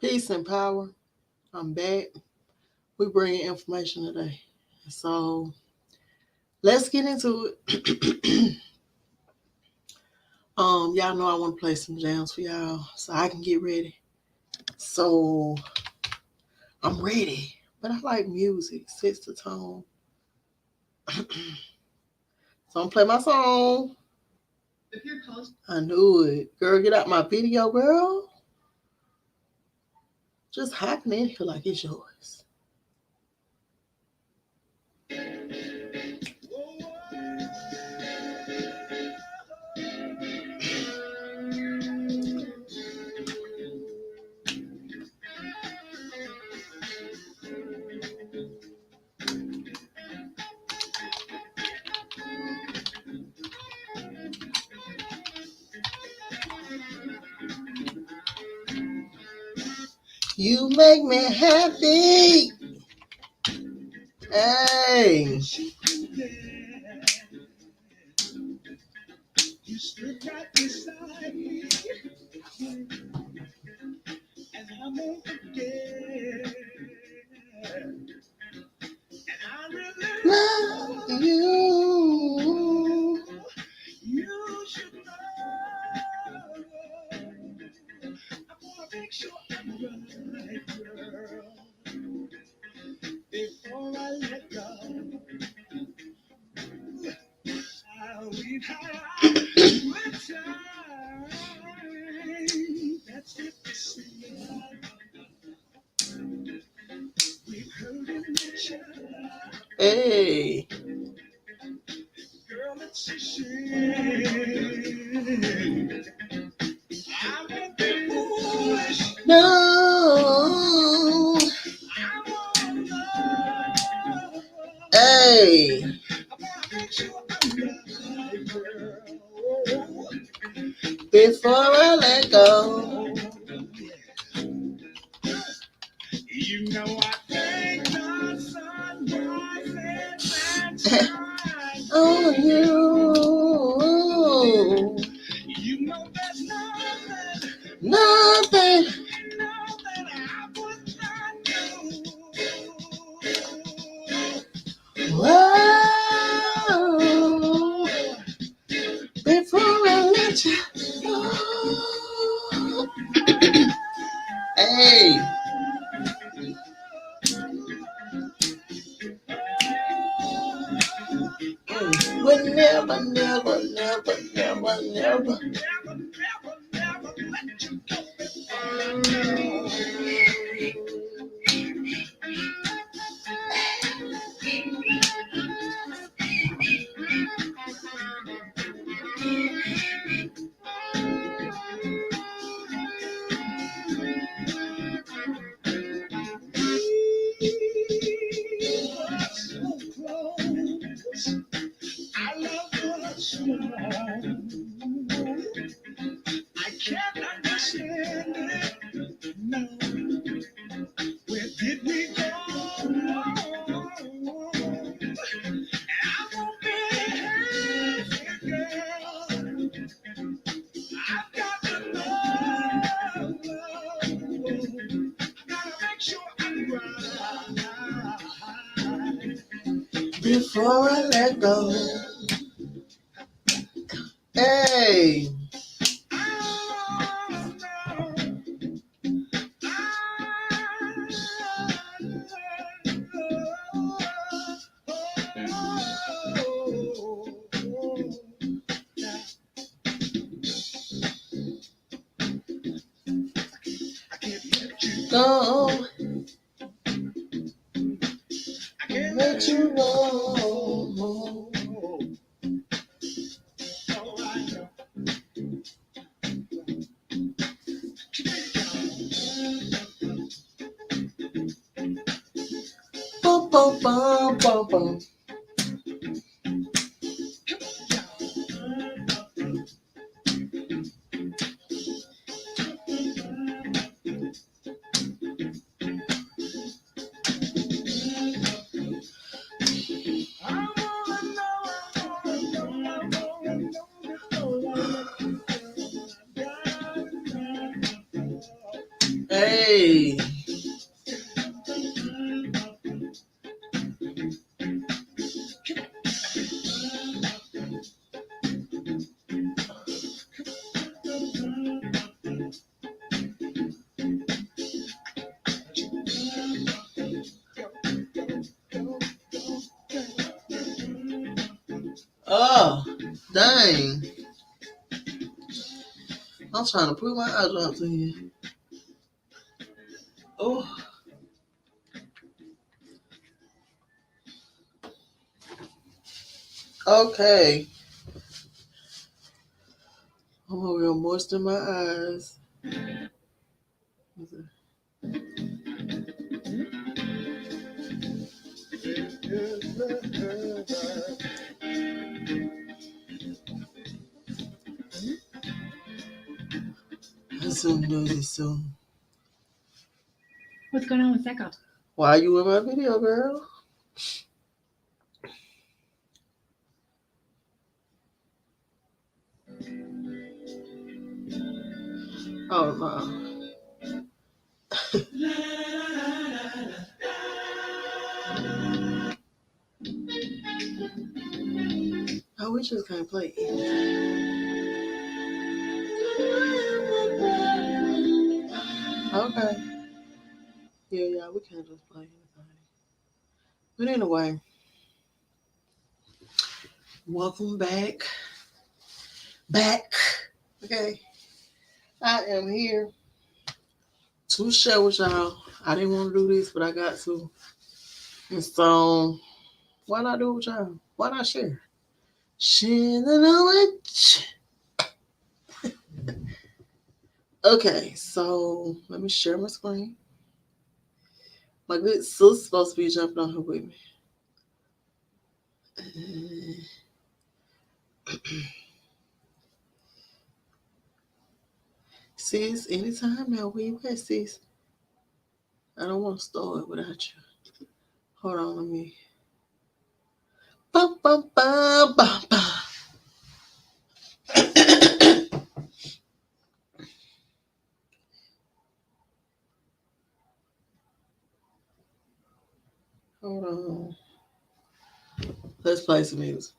Peace and power. I'm back. We bringing information today. So let's get into it. Y'all know I want to play some jams for y'all so I can get ready. So I'm ready. But I like music, sets the tone. So I'm play my song. I knew it. Girl, get out my video, girl. Just hopping in here like it's yours. You make me happy. Hey. You stood right beside me, and I won't forget. And I really love you. You should know. I wanna make sure I'm right, girl. Before I let go, we've had our good time. That's it. We've heard each other. Hey. Girl, it's a shame. I won't be foolish. No. I won't love. Hey. I wanna make sure I'm right, girl. Before I let go. You know I thank the sunrise and sunshine on you. You know there's nothing I would not do. Whoa, before I let you go. Hey. Would never, never, never, never, never. I love what you I can't understand it. No. Where did we go? I won't be happy, girl. I've got to know. Gotta make sure I'm right before I let go. Hey. Go. I can't let you go. Bum, bum, bum, bum, bum. Hey. Oh, dang. I'm trying to put my eyes out to you. Oh, okay. I'm over here moistening my eyes. That's some noisy soon. What's going on with Secco? Why you in my video, girl? Oh no. Oh, we just can't play. Okay. Yeah, we can't just play anything. But anyway, welcome back. Okay. I am here to share with y'all. I didn't want to do this, but I got to. And so, why not do it with y'all? Why not share? Share the knowledge. Okay, so let me share my screen. My good sis supposed to be jumping on her with me. Sis, anytime now, where you at, sis? I don't want to start without you. Hold on, let me. Bum, bum, bum, bum, bum. Hold on. Let's play some music.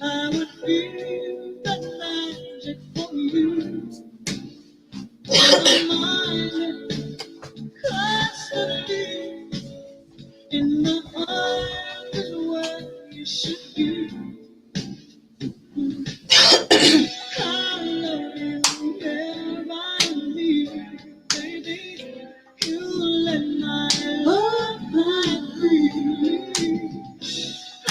I would feel that magic for you. Custody in my heart is where you should be. I love you wherever you baby. You let my love fly free. I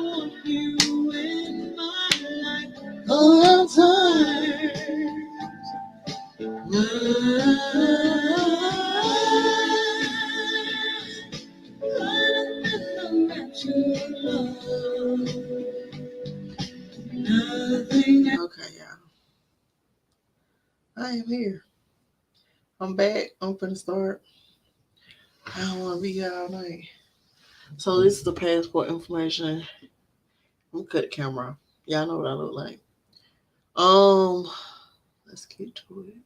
want you in my life all the time. Okay, y'all. I am here. I'm back. I'm finna start. I don't want to be here all night. So this is the passport information. I'm gonna cut the camera off. Y'all know what I look like. Let's get to it.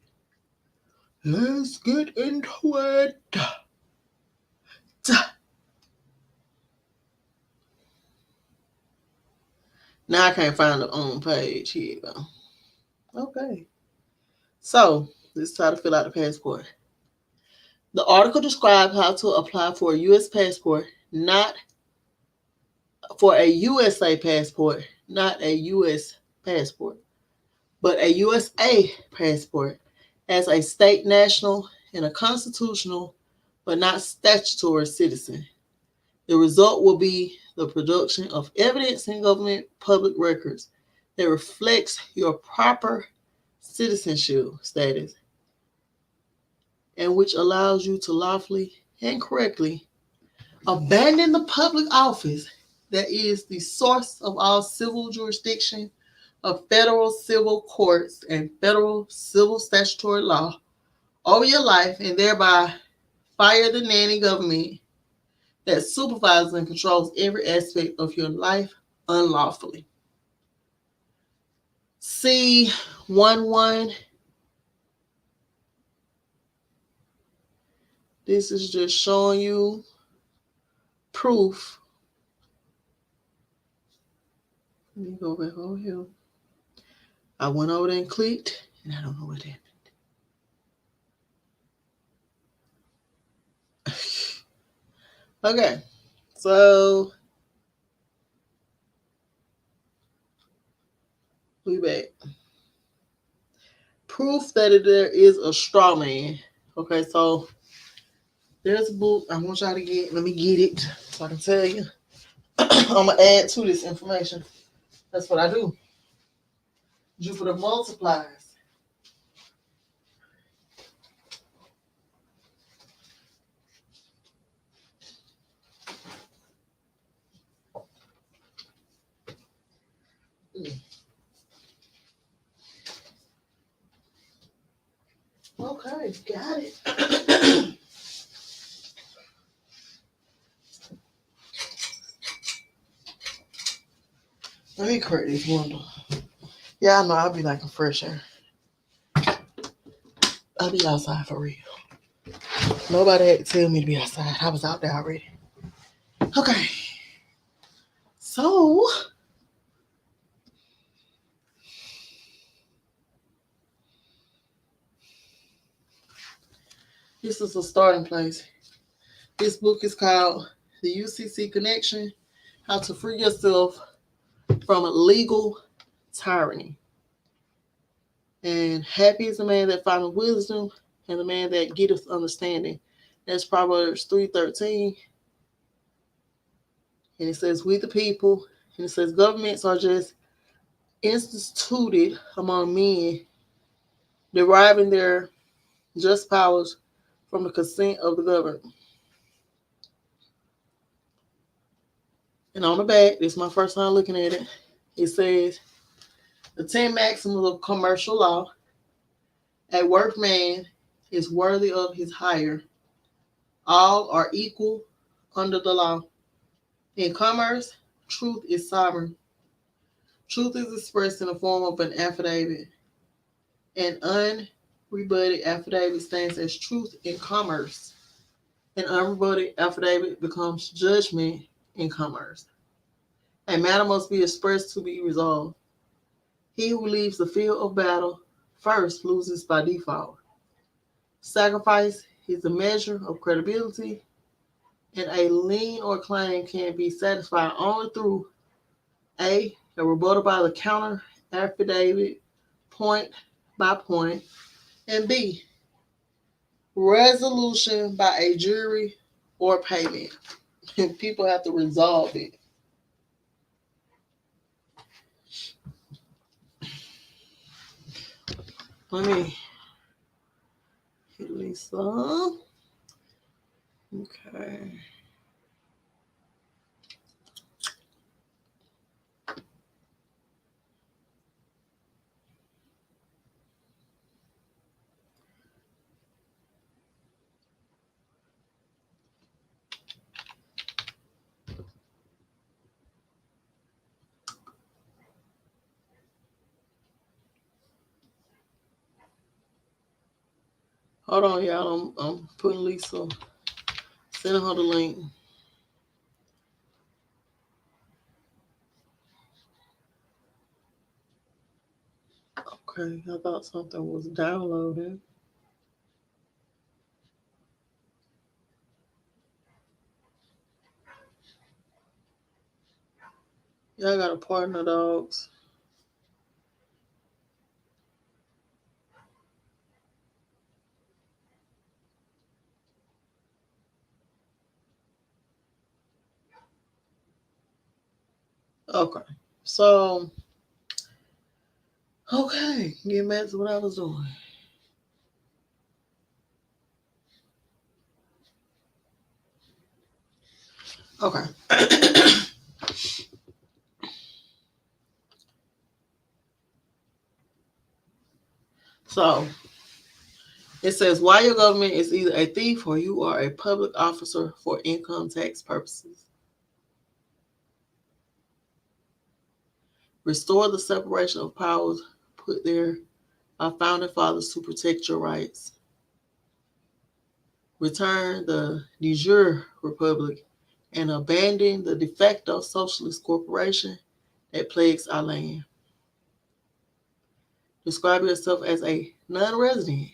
Let's get into it. Now I can't find the page. Here you go. Okay. So this is how to fill out the passport. The article describes how to apply for a U.S. passport, not for a USA passport, not a U.S. passport, but a USA passport as a state national and a constitutional but not statutory citizen. The result will be the production of evidence in government public records that reflects your proper citizenship status and which allows you to lawfully and correctly abandon the public office that is the source of all civil jurisdiction of federal civil courts and federal civil statutory law over your life and thereby fire the nanny government that supervises and controls every aspect of your life unlawfully. C11. This is just showing you proof. Let me go back over here. I went over there and clicked, and I don't know what happened. Okay, so we back. Proof that there is a straw man. Okay, so there's a book I want y'all to get. Let me get it so I can tell you. I'm going to add to this information. That's what I do. Jupiter multiplies. Okay, got it. Let me correct this window. Yeah, I know I'll be like a fresh air. I'll be outside for real. Nobody had to tell me to be outside. I was out there already. Okay. So this is a starting place. This book is called The UCC Connection: How to Free Yourself from Legal Tyranny. And happy is the man that findeth wisdom and the man that getteth understanding. That's Proverbs 3:13. And it says, we the people. And it says, governments are just instituted among men, deriving their just powers from the consent of the governed. And on the back, this is my first time looking at it, it says, the 10 maxims of commercial law. A workman is worthy of his hire. All are equal under the law. In commerce, truth is sovereign. Truth is expressed in the form of an affidavit. An unrebutted affidavit stands as truth in commerce. An unrebutted affidavit becomes judgment in commerce. A matter must be expressed to be resolved. He who leaves the field of battle first loses by default. Sacrifice is a measure of credibility, and a lien or claim can be satisfied only through A rebuttal by the counter affidavit, point by point, and B, resolution by a jury or payment. And people have to resolve it. Let me hit Lisa. Okay. Hold on, y'all. I'm putting Lisa, sending her the link. Okay, I thought something was downloaded. Y'all got a partner, dogs. Okay, so, okay, getting back to what I was doing. Okay. So it says, why your government is either a thief or you are a public officer for income tax purposes. Restore the separation of powers put there by founding fathers to protect your rights. Return the de jure republic and abandon the de facto socialist corporation that plagues our land. Describe yourself as a non-resident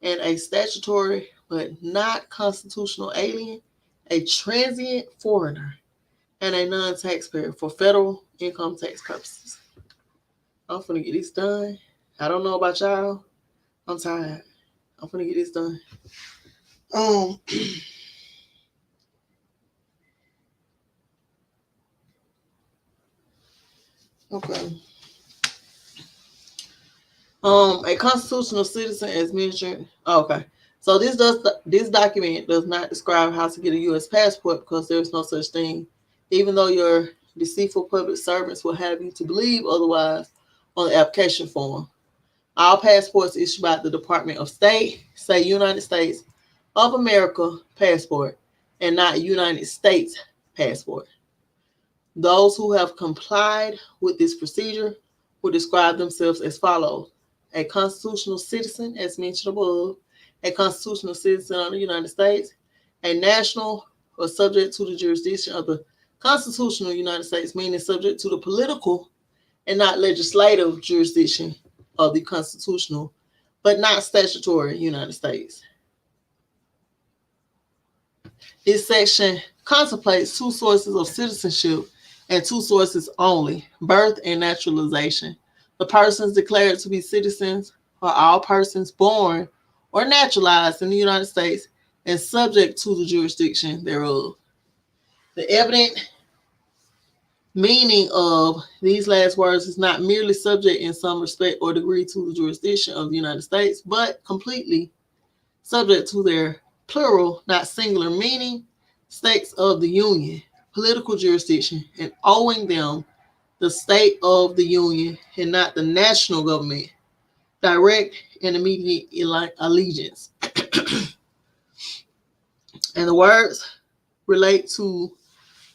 and a statutory but not constitutional alien, a transient foreigner, and a non-taxpayer for federal income tax purposes. I'm finna get this done. I don't know about y'all. I'm tired. I'm finna get this done. Um, okay. A constitutional citizen as mentioned. Oh, okay. So this document does not describe how to get a U.S. passport because there is no such thing, even though your deceitful public servants will have you to believe otherwise on the application form. All passports issued by the Department of State say United States of America passport and not United States passport. Those who have complied with this procedure will describe themselves as follows: a constitutional citizen, as mentioned above, a constitutional citizen of the United States, a national or subject to the jurisdiction of the constitutional United States, meaning subject to the political and not legislative jurisdiction of the constitutional, but not statutory United States. This section contemplates two sources of citizenship and two sources only: birth and naturalization. The persons declared to be citizens are all persons born or naturalized in the United States and subject to the jurisdiction thereof. The evident meaning of these last words is not merely subject in some respect or degree to the jurisdiction of the United States, but completely subject to their plural, not singular meaning, states of the Union, political jurisdiction, and owing them the state of the Union and not the national government, direct and immediate allegiance. And the words relate to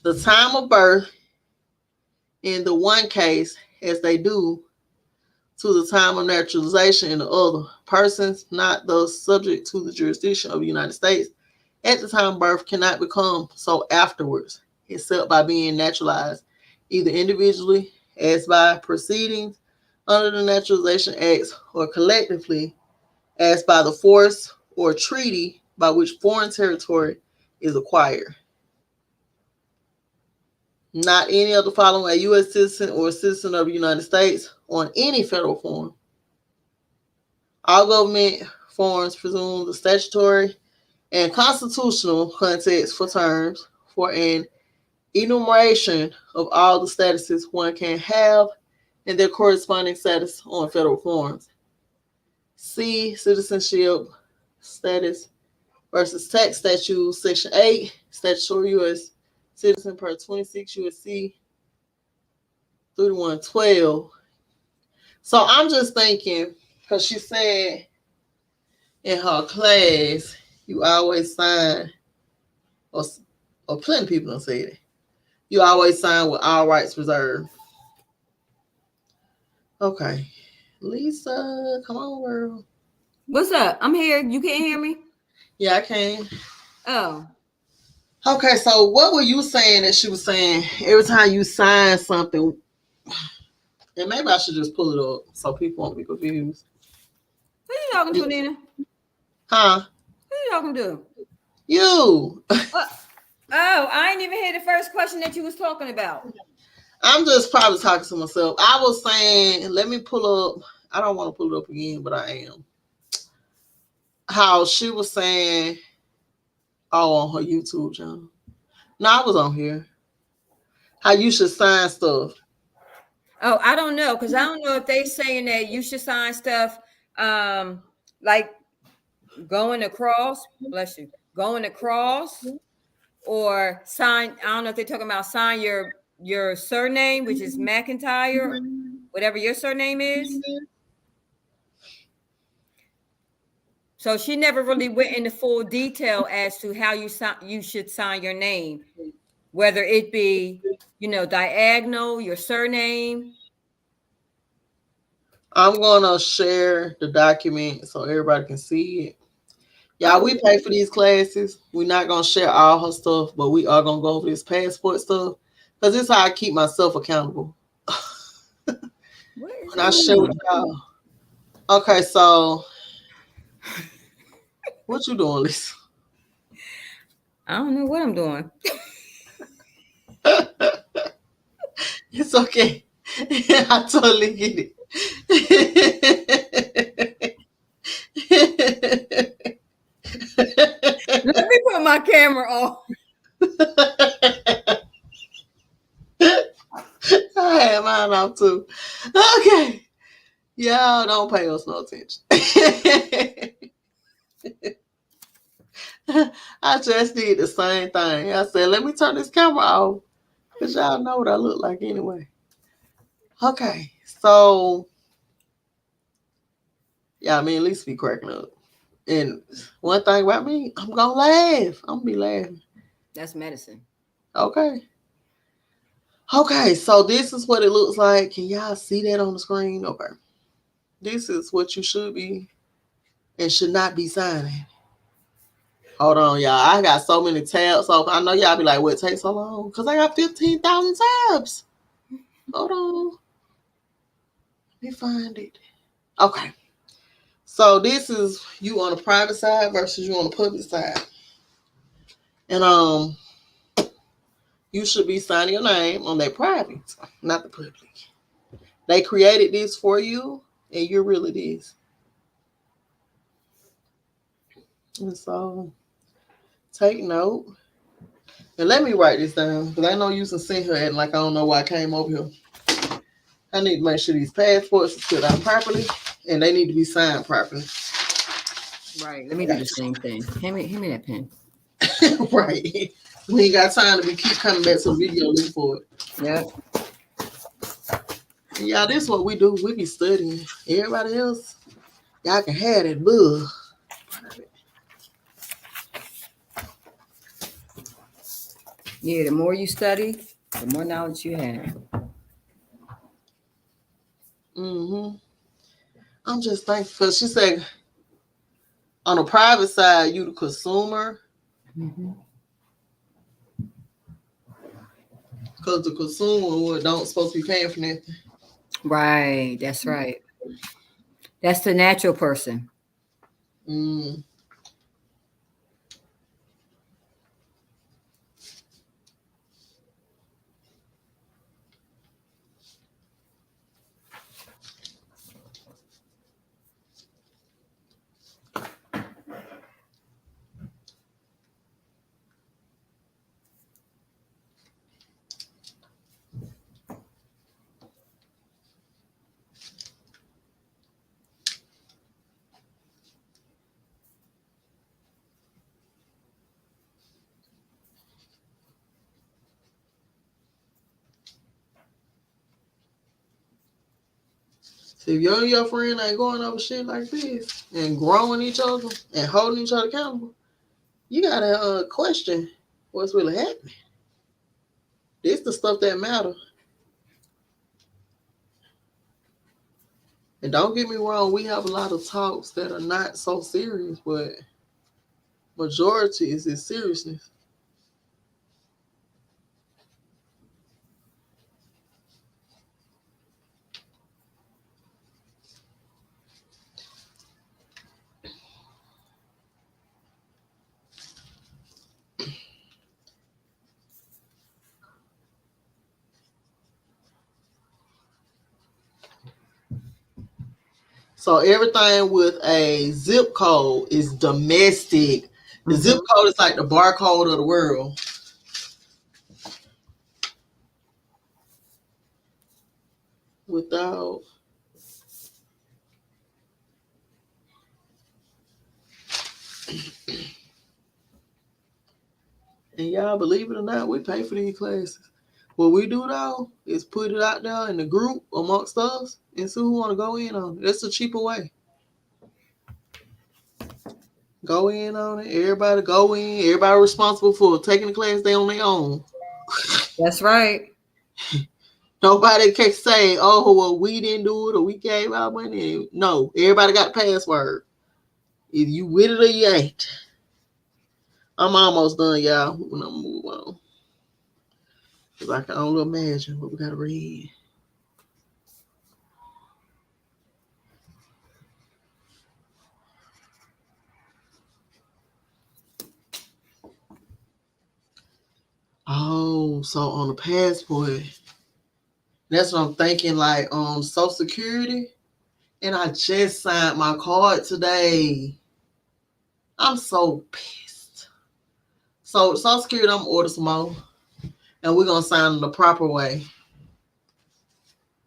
the time of birth in the one case as they do to the time of naturalization in the other. Persons not thus subject to the jurisdiction of the United States at the time of birth cannot become so afterwards, except by being naturalized, either individually as by proceedings under the Naturalization Acts, or collectively as by the force or treaty by which foreign territory is acquired. Not any of the following: a U.S. citizen or a citizen of the United States on any federal form. All government forms presume the statutory and constitutional context for terms for an enumeration of all the statuses one can have and their corresponding status on federal forms. See citizenship status versus tax statutes, section 8, statutory U.S. citizen per 26 U.S.C. 3112. So I'm just thinking, because she said in her class, you always sign, or, or plenty of people don't say it, you always sign with all rights reserved. Okay. Lisa, come on, girl. What's up? I'm here. You can't hear me? Yeah, I can. Oh. Okay, so what were you saying that she was saying every time you sign something? And maybe I should just pull it up so people won't be confused. Who you talking to, Nina? Huh? Who you talking to? You. Oh, I ain't even hear the first question that you was talking about. I'm just probably talking to myself. I was saying, let me pull up. I don't want to pull it up again, but I am. How she was saying, oh, on her YouTube channel. No, I was on here. How you should sign stuff. Oh, I don't know, because I don't know if they saying that you should sign stuff like going across, bless you, going across, or sign. I don't know if they're talking about sign your surname, which is McIntyre, whatever your surname is. So she never really went into full detail as to how you should sign your name, whether it be, diagonal, your surname. I'm gonna share the document so everybody can see it. Yeah, we pay for these classes. We're not gonna share all her stuff, but we are gonna go over this passport stuff because this is how I keep myself accountable. What is When I going share with on? y'all. Okay, so what you doing, Lisa? I don't know what I'm doing. It's okay. I totally get it. Let me put my camera on. I had mine off too. Okay. Y'all don't pay us no attention. I just did the same thing. I said, let me turn this camera off. Because y'all know what I look like anyway. Okay. So, yeah, I mean, at least be cracking up. And one thing about me, I'm going to laugh. I'm going to be laughing. That's medicine. Okay. Okay, so this is what it looks like. Can y'all see that on the screen? Okay. This is what you should be and should not be signing. Hold on, y'all. I got so many tabs open. I know y'all be like, what takes so long? Because I got 15,000 tabs. Hold on. Let me find it. Okay. So this is you on the private side versus you on the public side. And you should be signing your name on that private, not the public. They created this for you, and you're really this. And so take note. And let me write this down because I know you can see her and like I don't know why I came over here. I need to make sure these passports are filled out properly and they need to be signed properly. Right. Let me do the same thing. Hand me that pen. Right. We ain't got time to keep coming back to the video looking for it. Yep. And y'all, this is what we do. We be studying. Everybody else, y'all can have that book. Yeah, the more you study, the more knowledge you have. Mm-hmm. I'm just thankful. She said on the private side, you the consumer. Mm-hmm. Because the consumer don't supposed to be paying for nothing. Right. That's right. That's the natural person. Mm. So if you and your friend ain't going over shit like this and growing each other and holding each other accountable, you gotta question what's really happening. This the stuff that matter. And don't get me wrong, we have a lot of talks that are not so serious, but majority is this seriousness. So everything with a zip code is domestic. The zip code is like the barcode of the world. Without and y'all believe it or not, we pay for these classes. What we do though is put it out there in the group amongst us and see who want to go in on it. That's a cheaper way. Go in on it. Everybody go in. Everybody responsible for taking the class they on their own. That's right. Nobody can say, "Oh, well, we didn't do it or we gave our money." No, everybody got the password. Either you with it or you ain't. I'm almost done, y'all. We're gonna move on. Cause I can only imagine what we gotta read. Oh, so on the passport, that's what I'm thinking. Like on Social Security, and I just signed my card today. I'm so pissed. So Social Security, I'm gonna order some more, and we're gonna sign them the proper way.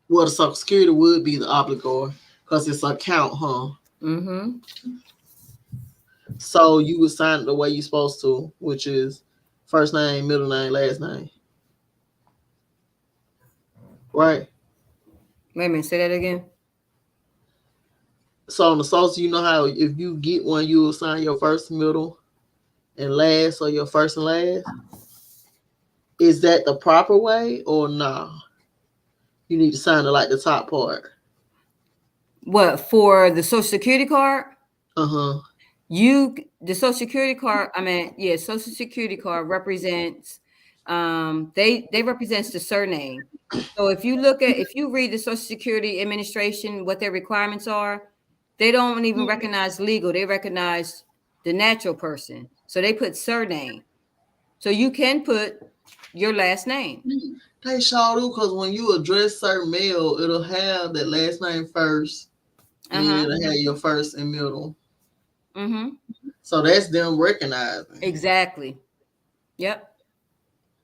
Well, the Social Security would be the obligor because it's an account, huh? Mm-hmm. So you would sign it the way you're supposed to, which is first name, middle name, last name, right? Wait a minute, say that again. So on the Social, you know how if you get one, you will sign your first, middle, and last, or your first and last. Is that the proper way or nah? You need to sign it like the top part. What, for the Social Security card? Uh huh. The Social Security card, I mean, yeah, Social Security card represents they represents the surname. So if you read the Social Security Administration, what their requirements are, they don't even recognize legal, they recognize the natural person. So they put surname. So you can put your last name. They sure do because when you address certain mail, it'll have that last name first, and then Uh-huh. it'll have your first and middle. Mm-hmm. So that's them recognizing. Exactly. Yep.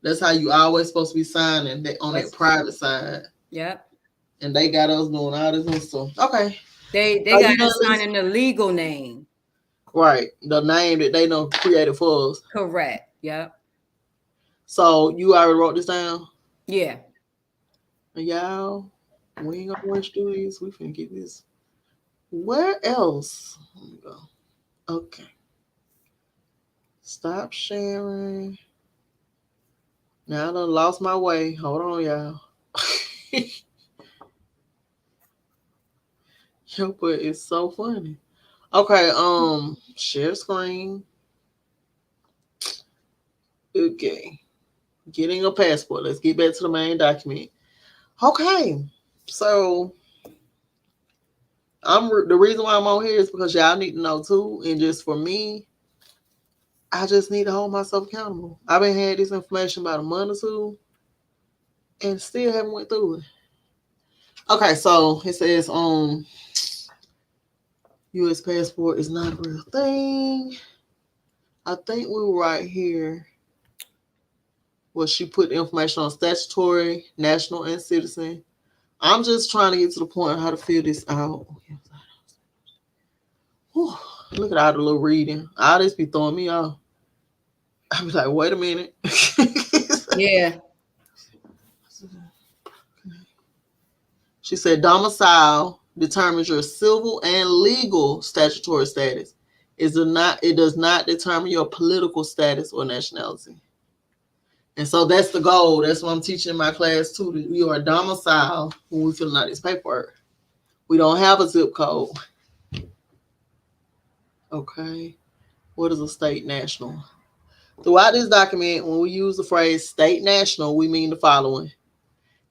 That's how you always supposed to be signing on that That's private side. yep. And they got us doing all this and stuff. Okay. They Are you got done us this? signing the legal name. Right. The name that they know created for us. Correct. Yep. So you already wrote this down? Yeah. And y'all, we ain't gonna rush through this. We finna get this. Where else? Let me go. Okay. Stop sharing. Now I done lost my way. Hold on, y'all. Yo, but it's so funny. Okay, share screen. Okay. Getting a passport. Let's get back to the main document. Okay. So the reason why I'm on here is because y'all need to know too, and just for me, I just need to hold myself accountable. I've been had this information about a month or two, and still haven't went through it. Okay, so it says U.S. passport is not a real thing. I think we were right here. Well, she put the information on statutory, national, and citizen. I'm just trying to get to the point of how to fill this out. Whew, look at all the little reading. All this be throwing me off. I be like, wait a minute. Yeah. She said domicile determines your civil and legal statutory status. It does not determine your political status or nationality. And so that's the goal. That's what I'm teaching in my class too. We are domicile when we fill out this paperwork. We don't have a zip code. Okay. What is a state national? Throughout this document, when we use the phrase state national, we mean the following: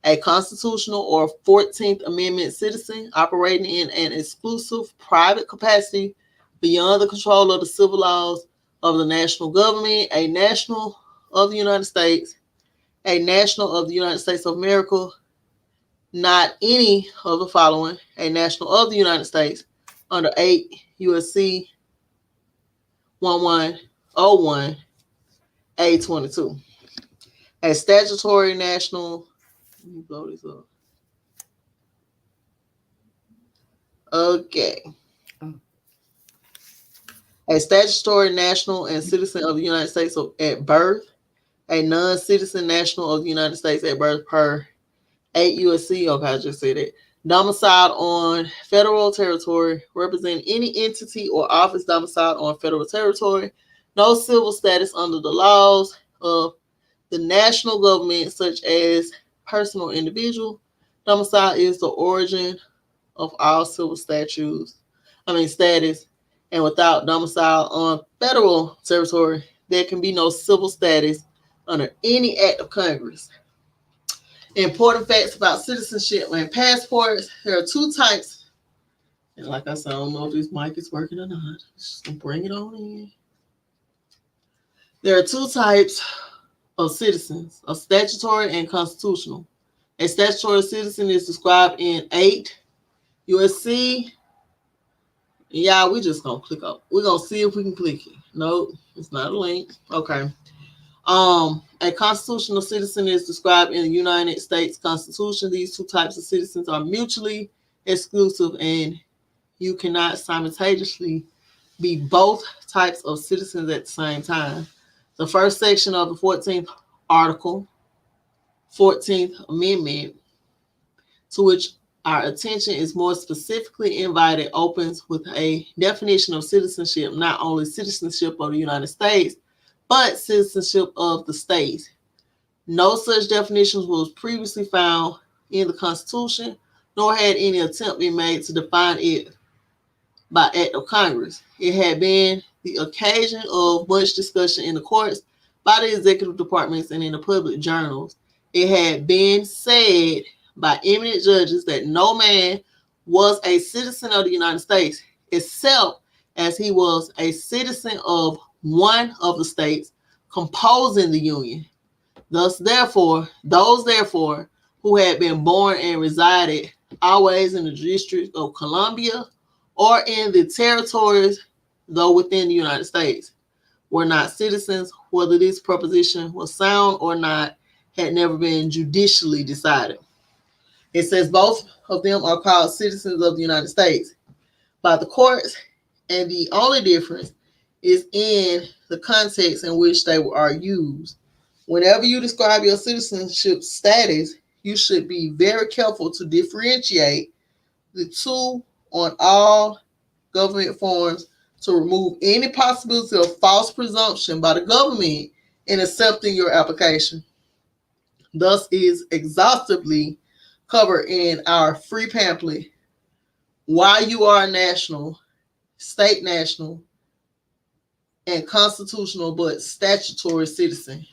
a constitutional or 14th Amendment citizen operating in an exclusive private capacity beyond the control of the civil laws of the national government, a national of the United States, a national of the United States of America, not any of the following, a national of the United States under 8 USC 1101 A22. A statutory national, let me blow this up. Okay. A statutory national and citizen of the United States at birth, a non-citizen national of the United States at birth per 8 USC, okay, I just said it, domiciled on federal territory, represent any entity or office domiciled on federal territory, no civil status under the laws of the national government, such as personal individual. Domicile is the origin of all civil status, and without domicile on federal territory, there can be no civil status under any act of Congress. Important facts about citizenship and passports. There are two types. And like I said, I don't know if this mic is working or not. Just gonna bring it on in. There are two types of citizens, a statutory and constitutional. A statutory citizen is described in 8 USC. Yeah, we just gonna click up. We're gonna see if we can click it. Nope, it's not a link. Okay. A constitutional citizen is described in the United States Constitution. These two types of citizens are mutually exclusive, and you cannot simultaneously be both types of citizens at the same time. The first section of the 14th Article, 14th Amendment, to which our attention is more specifically invited, opens with a definition of citizenship, not only citizenship of the United States, but citizenship of the states. No such definitions was previously found in the Constitution, nor had any attempt been made to define it by act of Congress. It had been the occasion of much discussion in the courts, by the executive departments, and in the public journals. It had been said by eminent judges that no man was a citizen of the United States except as he was a citizen of one of the states composing the Union. Those therefore who had been born and resided always in the District of Columbia or in the territories, though within the United States, were not citizens. Whether this proposition was sound or not had never been judicially decided. It says both of them are called citizens of the United States by the courts, and the only difference is in the context in which they are used. Whenever you describe your citizenship status, you should be very careful to differentiate the two on all government forms to remove any possibility of false presumption by the government in accepting your application. Thus is exhaustively covered in our free pamphlet, Why You Are a National, State National, and Constitutional but Statutory Citizen.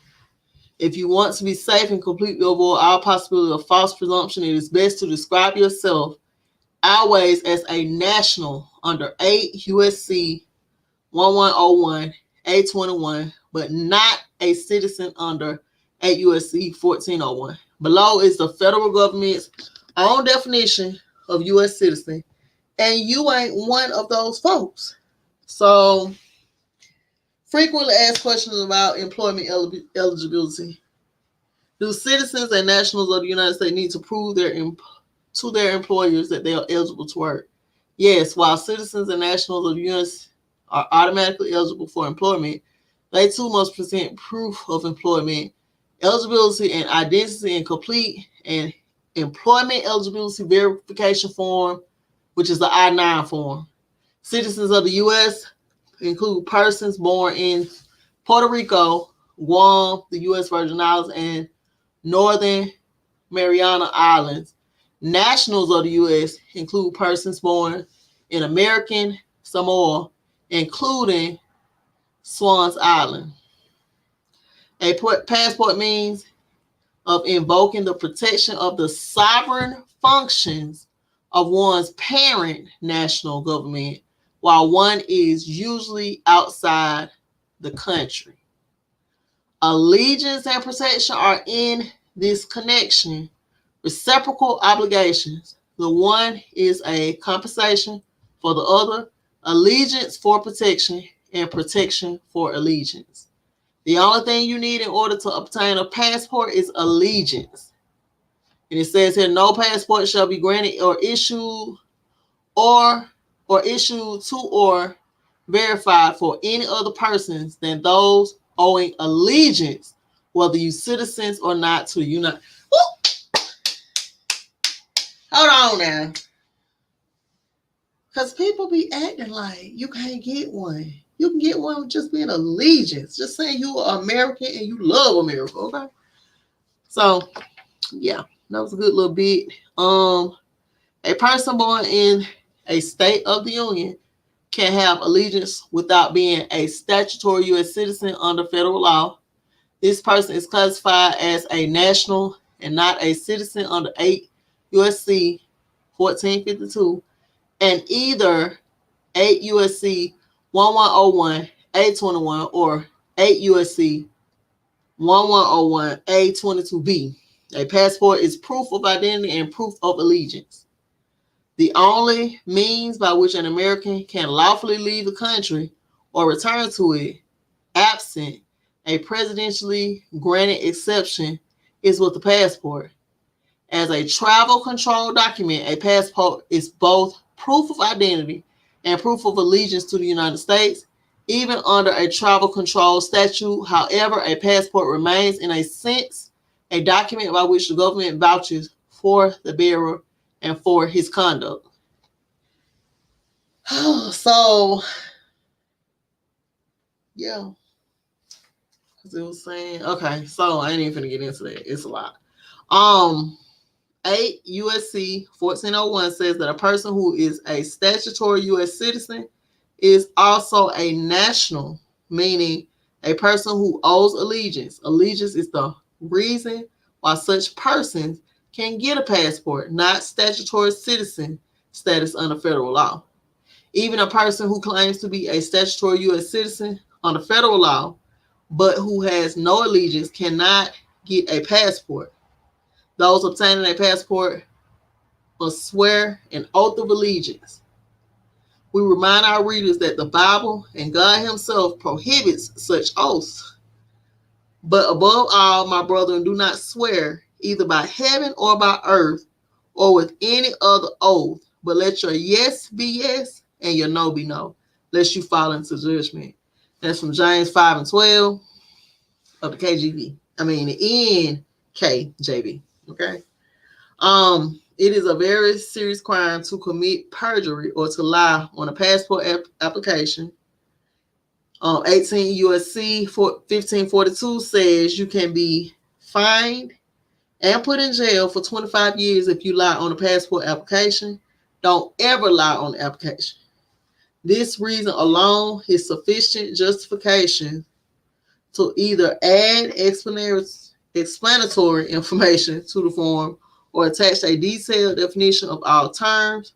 If you want to be safe and completely avoid all possibility of false presumption, it is best to describe yourself always as a national under 8 USC 1101 A21, but not a citizen under 8 USC 1401. Below is the federal government's own definition of U.S. citizen, and you ain't one of those folks. So, frequently asked questions about employment eligibility. Do citizens and nationals of the United States need to prove to their employers that they are eligible to work? Yes, while citizens and nationals of the U.S. are automatically eligible for employment, they too must present proof of employment eligibility and identity and complete an employment eligibility verification form, which is the I-9 form. Citizens of the U.S. include persons born in Puerto Rico, Guam, the U.S. Virgin Islands, and Northern Mariana Islands. Nationals of the U.S. include persons born in American Samoa, including Swans Island. A passport means of invoking the protection of the sovereign functions of one's parent national government while one is usually outside the country. Allegiance and protection are in this connection reciprocal obligations. The one is a compensation for the other, allegiance for protection, and protection for allegiance. The only thing you need in order to obtain a passport is allegiance. And it says here, no passport shall be granted or issued to or verified for any other persons than those owing allegiance, whether you citizens or not, to the United. Hold on now. Because people be acting like you can't get one. You can get one with just being allegiance. Just saying you are American and you love America, okay? So, yeah, that was a good little bit. A person born in a state of the union can have allegiance without being a statutory U.S. citizen under federal law. This person is classified as a national and not a citizen under 8 USC 1452 and either 8 USC 1101 A21 or 8 USC 1101 A22B. A passport is proof of identity and proof of allegiance. The only means by which an American can lawfully leave the country or return to it, absent a presidentially granted exception, is with a passport. As a travel control document, a passport is both proof of identity and proof of allegiance to the United States. Even under a travel control statute, however, a passport remains, in a sense, a document by which the government vouches for the bearer and for his conduct. So, yeah. Because it was saying, okay, so I ain't even gonna get into that. It's a lot. 8 USC 1401 says that a person who is a statutory U.S. citizen is also a national, meaning a person who owes allegiance. Allegiance is the reason why such persons can get a passport, not statutory citizen status under federal law. Even a person who claims to be a statutory U.S. citizen under federal law, but who has no allegiance, cannot get a passport. Those obtaining a passport must swear an oath of allegiance. We remind our readers that the Bible and God Himself prohibits such oaths. But above all, my brethren, do not swear either by heaven or by earth or with any other oath, but let your yes be yes and your no be no, lest you fall into judgment. That's from James 5 and 12 of the KJV. The NKJV. Okay. It is a very serious crime to commit perjury or to lie on a passport application. 18 USC 1542 says you can be fined and put in jail for 25 years if you lie on a passport application. Don't ever lie on the application. This reason alone is sufficient justification to either add explanatory information to the form or attach a detailed definition of all terms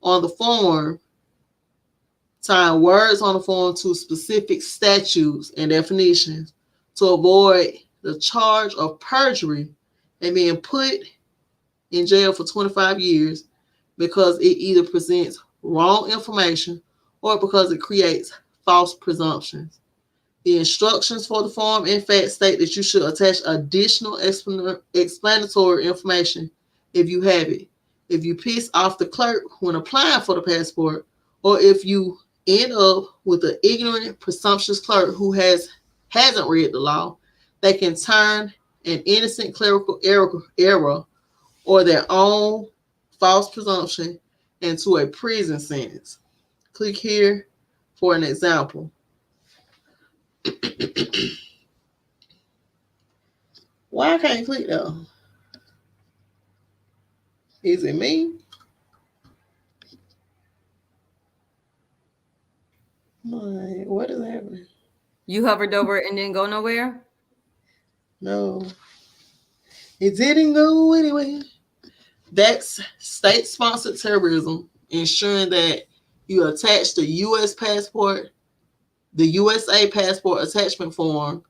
on the form, tying words on the form to specific statutes and definitions to avoid the charge of perjury and being put in jail for 25 years because it either presents wrong information or because it creates false presumptions. The instructions for the form, in fact, state that you should attach additional explanatory information if you have it. If you piss off the clerk when applying for the passport, or if you end up with an ignorant, presumptuous clerk who hasn't read the law, they can turn an innocent clerical error or their own false presumption into a prison sentence. Click here for an example. Why I can't click though? Is it me? What is happening? You hovered over it and didn't go nowhere? No. It didn't go anywhere. That's state-sponsored terrorism, ensuring that you attach the U.S. passport, the USA passport attachment form,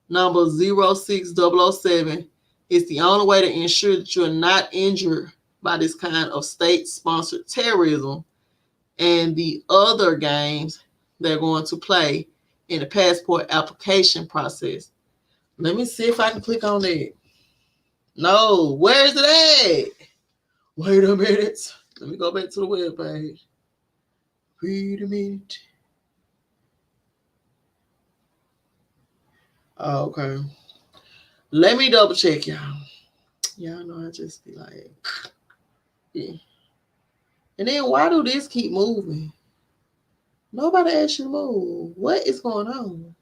number 06007, is the only way to ensure that you are not injured by this kind of state-sponsored terrorism and the other games they're going to play in the passport application process. Let me see if I can click on that. No, where is it at? Wait a minute. Let me go back to the web page. Wait a minute. Oh, okay. Let me double check, y'all. Y'all know I just be like, Yeah. And then why do this keep moving? Nobody asked you to move. What is going on?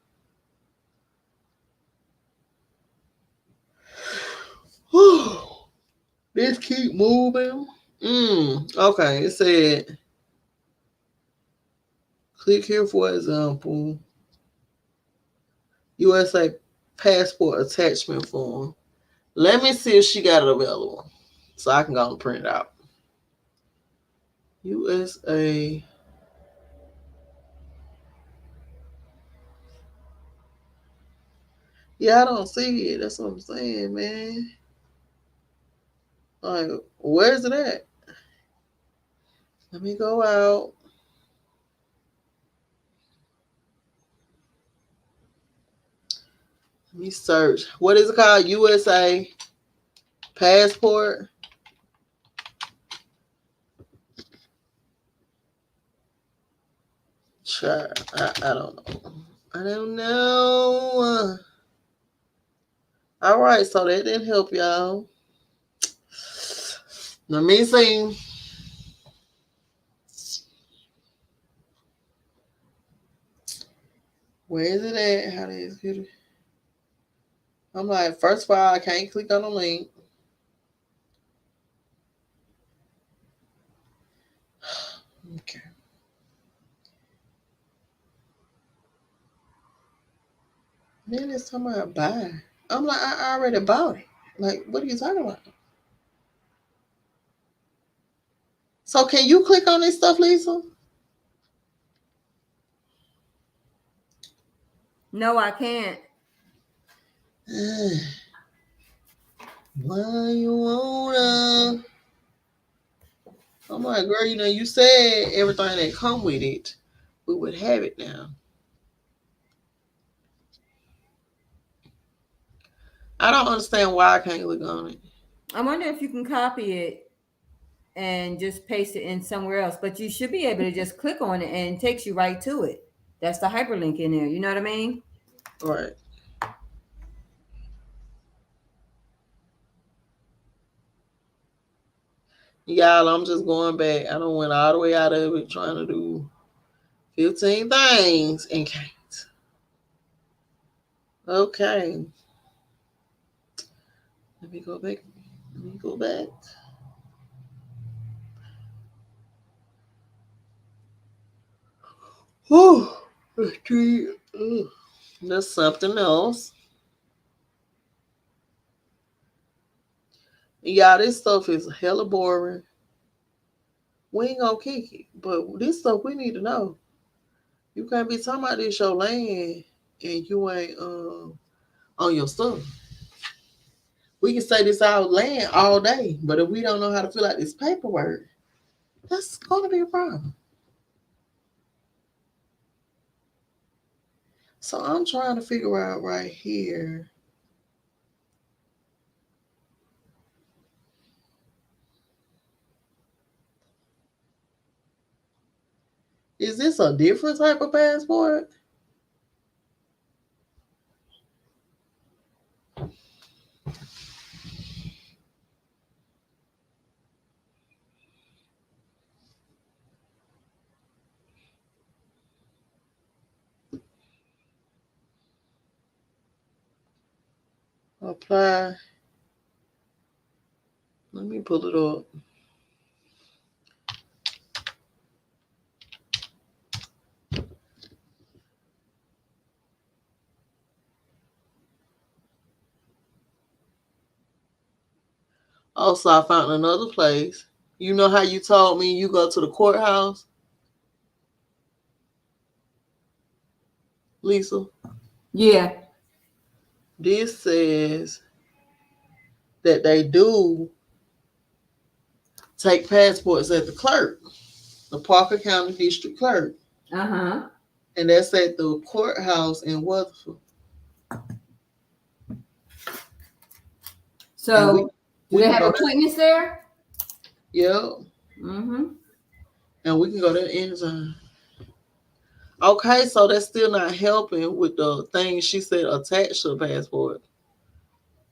This keep moving. Okay, it said click here for example. USA passport attachment form. Let me see if she got it available. So I can go and print it out. USA. Yeah, I don't see it. That's what I'm saying, man. Like, where's it at? Let me go out. Let me search. What is it called? USA passport. Sure. I don't know. I don't know. All right, so that didn't help y'all. Let me see. Where is it at? How to execute it? I'm like, first of all, I can't click on the link. Okay. Then it's talking about buy. I'm like, I already bought it. Like, what are you talking about? So can you click on this stuff, Lisa? No, I can't. Why you wanna? I'm like, girl, you said everything that come with it, we would have it now. I don't understand why I can't click on it. I wonder if you can copy it and just paste it in somewhere else. But you should be able to just click on it and it takes you right to it. That's the hyperlink in there. You know what I mean? Right. Y'all, I'm just going back. I don't went all the way out of it trying to do 15 things and can't. Okay. Let me go back. Let me go back. Whew. That's something else. Y'all, this stuff is hella boring. We ain't gonna kick it. But this stuff we need to know. You can't be talking about this your land and you ain't on your stuff. We can say this our land all day, but if we don't know how to fill out this paperwork, that's gonna be a problem. So I'm trying to figure out right here. Is this a different type of passport? Apply. Let me pull it up. Also, I found another place. You know how you told me you go to the courthouse, Lisa? Yeah. This says that they do take passports at the clerk, the Parker County District Clerk. Uh-huh. And that's at the courthouse in Weatherford. So do we they can have go appointments there? Yeah. Mm-hmm. And we can go there anytime. Okay, so that's still not helping with the thing she said attached to the passport.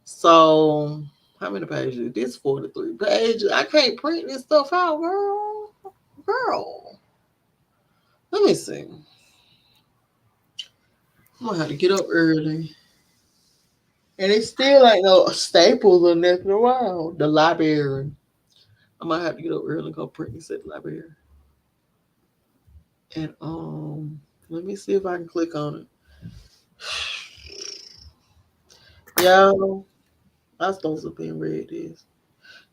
So How many pages? This 43 pages. I can't print this stuff out, girl. Girl. Let me see. I'm gonna have to get up early. And it's still like no staples or nothing around. The library. I might have to get up early and go print this at the library. And let me see if I can click on it. Y'all, I supposed to be read this.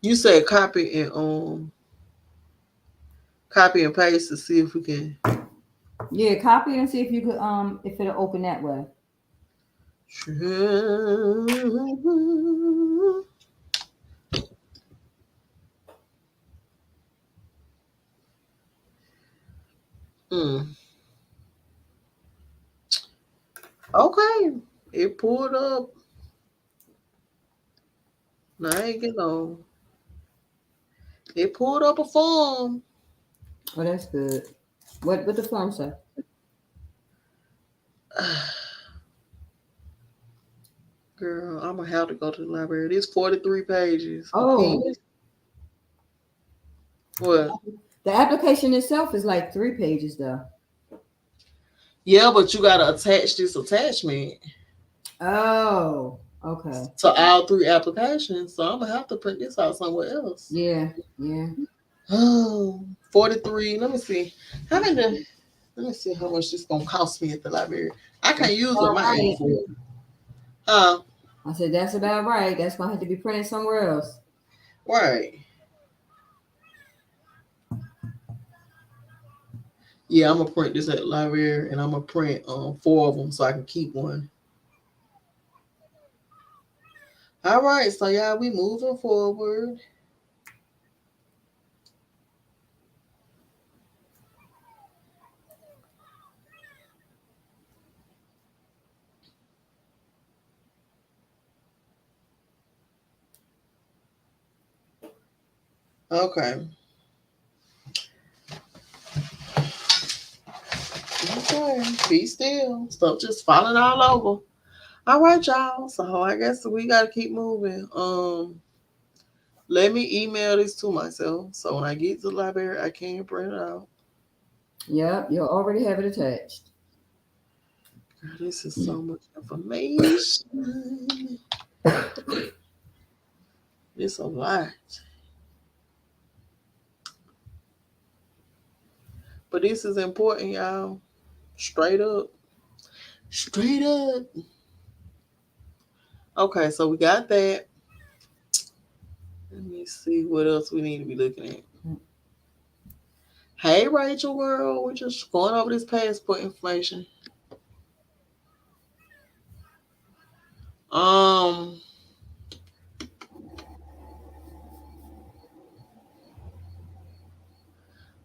You said copy and paste to see if we can. Yeah, copy it and see if you could if it'll open that way. Mm. Okay, it pulled up. Now I ain't get on. It pulled up a form. Oh, that's good. What the form say? Girl, I'm gonna have to go to the library. It's 43 pages. Oh, What? the application itself is like 3 pages though. Yeah, but you gotta attach this attachment Oh, okay. to all 3 applications. So I'm gonna have to print this out somewhere else. Yeah. Oh, 43. Let me see. Let me see how much this gonna cost me at the library. I can't use All my right. Huh? I said that's about right. That's gonna have to be printed somewhere else. Right. Yeah, I'm gonna print this at the library and I'm gonna print 4 of them so I can keep one. All right, so y'all, we moving forward. Okay. Okay. Be still. Stuff just falling all over. All right, y'all. So I guess we gotta keep moving. Let me email this to myself so when I get to the library, I can print it out. Yep, you'll already have it attached. Girl, this is so much information. It's a lot. But this is important, y'all. Straight up. Straight up. Okay, so we got that. Let me see what else we need to be looking at. Hey, Rachel, girl, we're just going over this passport information.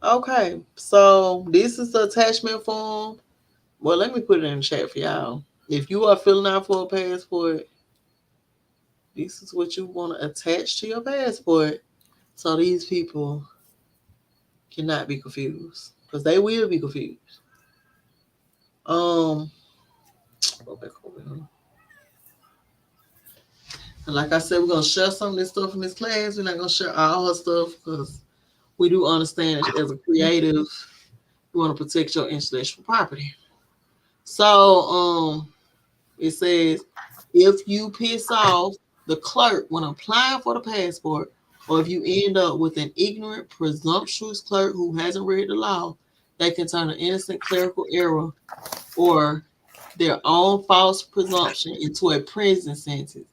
Okay, so this is the attachment form. Well, let me put it in the chat for y'all. If you are filling out for a passport, this is what you want to attach to your passport so these people cannot be confused because they will be confused. Go back over here. And like I said, we're gonna share some of this stuff in this class. We're not gonna share all her stuff because we do understand that as a creative, you want to protect your intellectual property. So it says if you piss off the clerk when applying for the passport, or if you end up with an ignorant, presumptuous clerk who hasn't read the law, they can turn an innocent clerical error or their own false presumption into a prison sentence.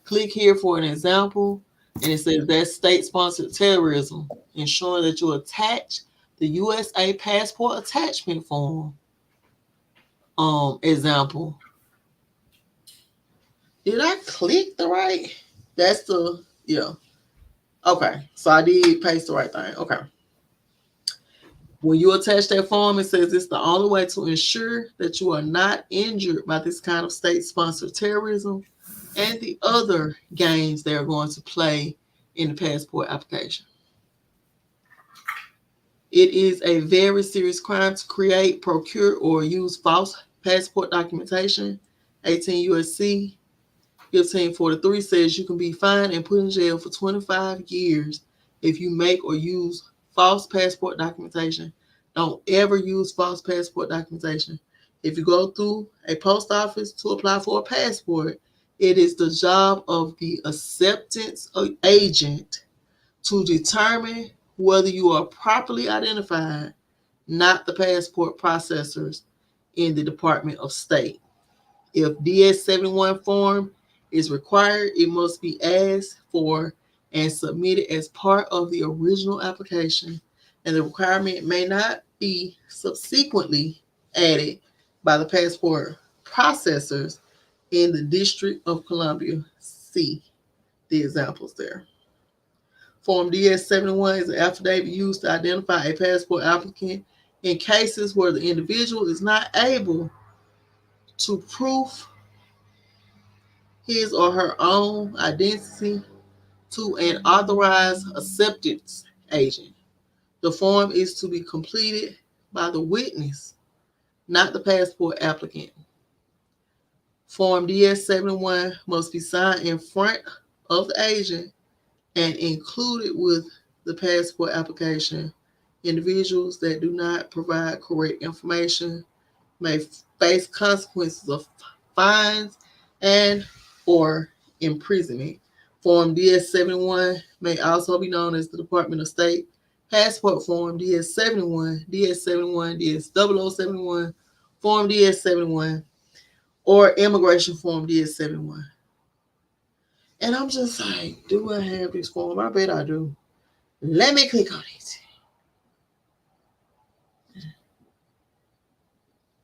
Click here for an example, and it says that's state-sponsored terrorism, ensuring that you attach the USA passport attachment form. Example. Did I click the right? That's the, yeah. Okay, so I did paste the right thing. Okay. When you attach that form, it says it's the only way to ensure that you are not injured by this kind of state-sponsored terrorism and the other games they're going to play in the passport application. It is a very serious crime to create, procure, or use false passport documentation. 18 USC 1543 says you can be fined and put in jail for 25 years if you make or use false passport documentation. Don't ever use false passport documentation. If you go through a post office to apply for a passport, it is the job of the acceptance agent to determine whether you are properly identified, not the passport processors in the Department of State. If DS-71 form is required, it must be asked for and submitted as part of the original application, and the requirement may not be subsequently added by the passport processors in the District of Columbia. See the examples there. Form DS-71 is an affidavit used to identify a passport applicant in cases where the individual is not able to prove his or her own identity to an authorized acceptance agent. The form is to be completed by the witness, not the passport applicant. Form DS-71 must be signed in front of the agent and included with the passport application. Individuals that do not provide correct information may face consequences of fines and or imprisonment. Form DS-71 may also be known as the Department of State Passport Form DS-71, DS-71, DS-0071, Form DS-71, or Immigration Form DS-71. And I'm just like, do I have this form? I bet I do. Let me click on it.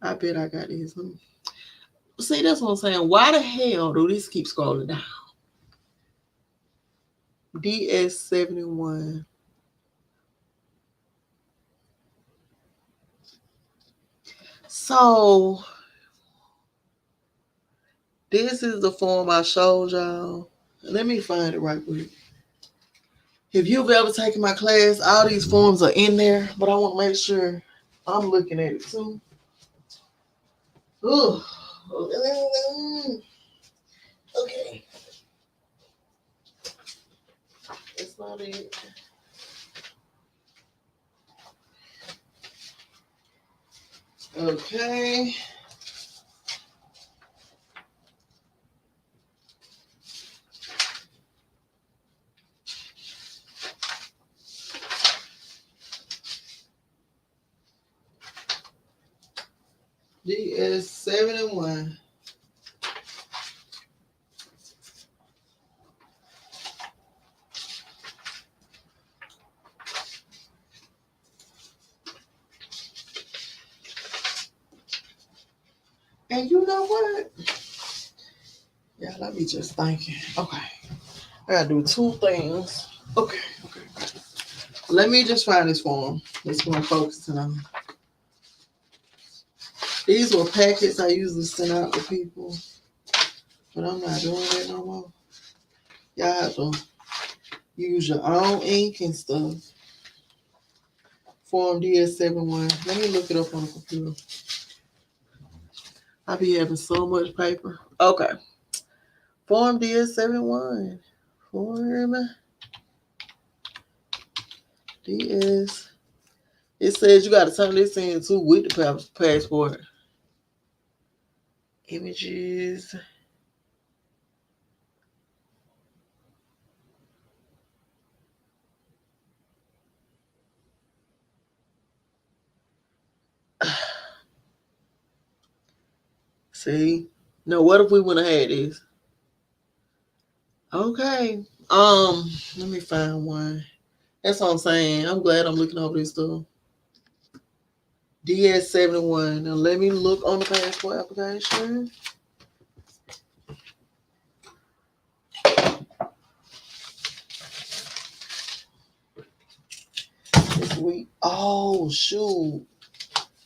I bet I got this. See, that's what I'm saying. Why the hell do this keep scrolling down? DS-71. So, this is the form I showed y'all. Let me find it right quick. If you've ever taken my class, all these forms are in there, but I want to make sure I'm looking at it too. Ooh. Okay. That's not it. Okay. DS-71. And you know what? Yeah, let me just thinking. Okay. I gotta do two things. Okay. Let me just find this form. That's what I'm focusing on. These were packets I usually send out to people, but I'm not doing that no more. Y'all have to use your own ink and stuff. Form DS-71. Let me look it up on the computer. I be having so much paper. Okay. Form DS-71. Form DS. It says you got to turn this in too with the passport. Images. See? Now, what if we wouldn't have had this? Okay. Let me find one. That's what I'm saying. I'm glad I'm looking over this stuff. DS-71. Now let me look on the passport application. This week. Oh shoot.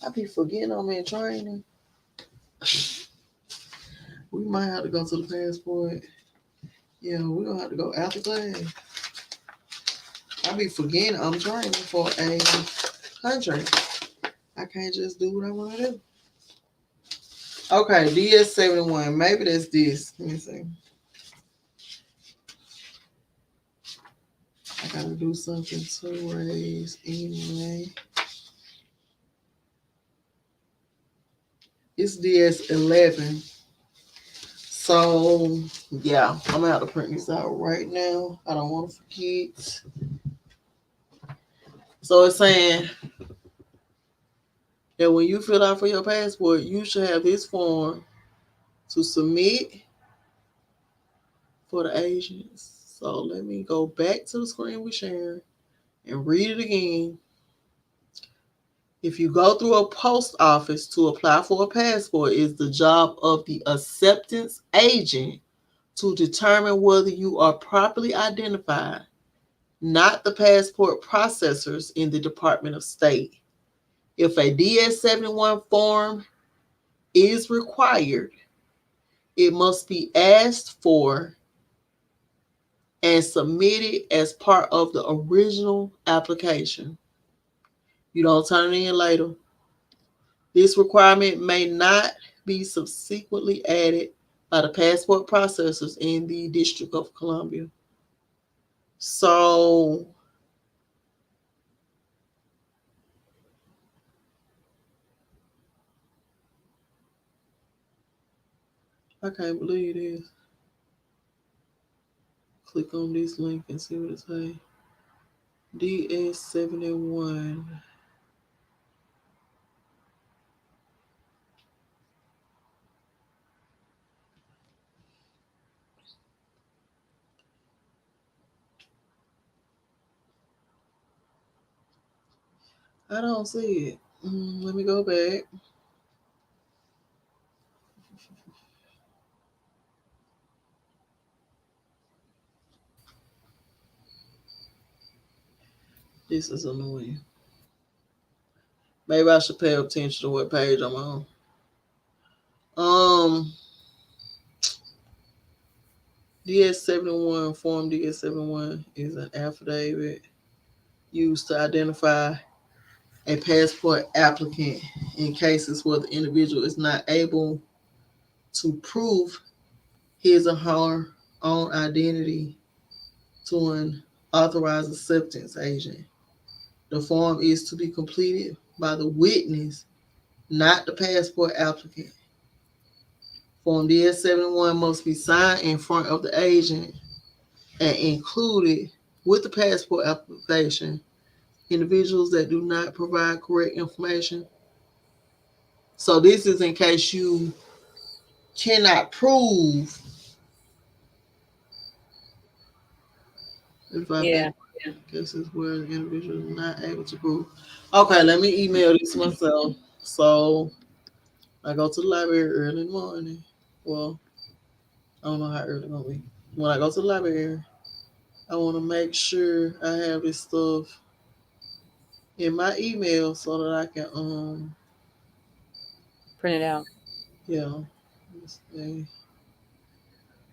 I be forgetting I'm in training. We might have to go to the passport. Yeah, we're gonna have to go after class. I be forgetting I'm training for a country. I can't just do what I want to do. Okay, DS-71. Maybe that's this. Let me see. gotta do something to raise anyway. It's DS11. So yeah, I'm gonna have to print this out right now. I don't want to forget. So it's saying that when you fill out for your passport, you should have this form to submit for the agents. So let me go back to the screen we sharing and read it again. If you go through a post office to apply for a passport, it's the job of the acceptance agent to determine whether you are properly identified, not the passport processors in the Department of State. If a DS-71 form is required, it must be asked for and submitted as part of the original application. You don't turn it in later. This requirement may not be subsequently added by the passport processors in the District of Columbia. So, I can't believe this. Click on this link and see what it says. DS-71. I don't see it. Let me go back. This is annoying. Maybe I should pay attention to what page I'm on. DS-71, Form DS-71 is an affidavit used to identify a passport applicant in cases where the individual is not able to prove his or her own identity to an authorized acceptance agent. The form is to be completed by the witness, not the passport applicant. Form DS-71 must be signed in front of the agent and included with the passport application. Individuals that do not provide correct information. So this is in case you cannot prove. If I Yeah. cases where the individual is not able to prove. Okay, let me email this myself. So I go to the library early in the morning. Well, I don't know how early it's gonna be. When I go to the library, I want to make sure I have this stuff in my email so that I can Print it out. yeah.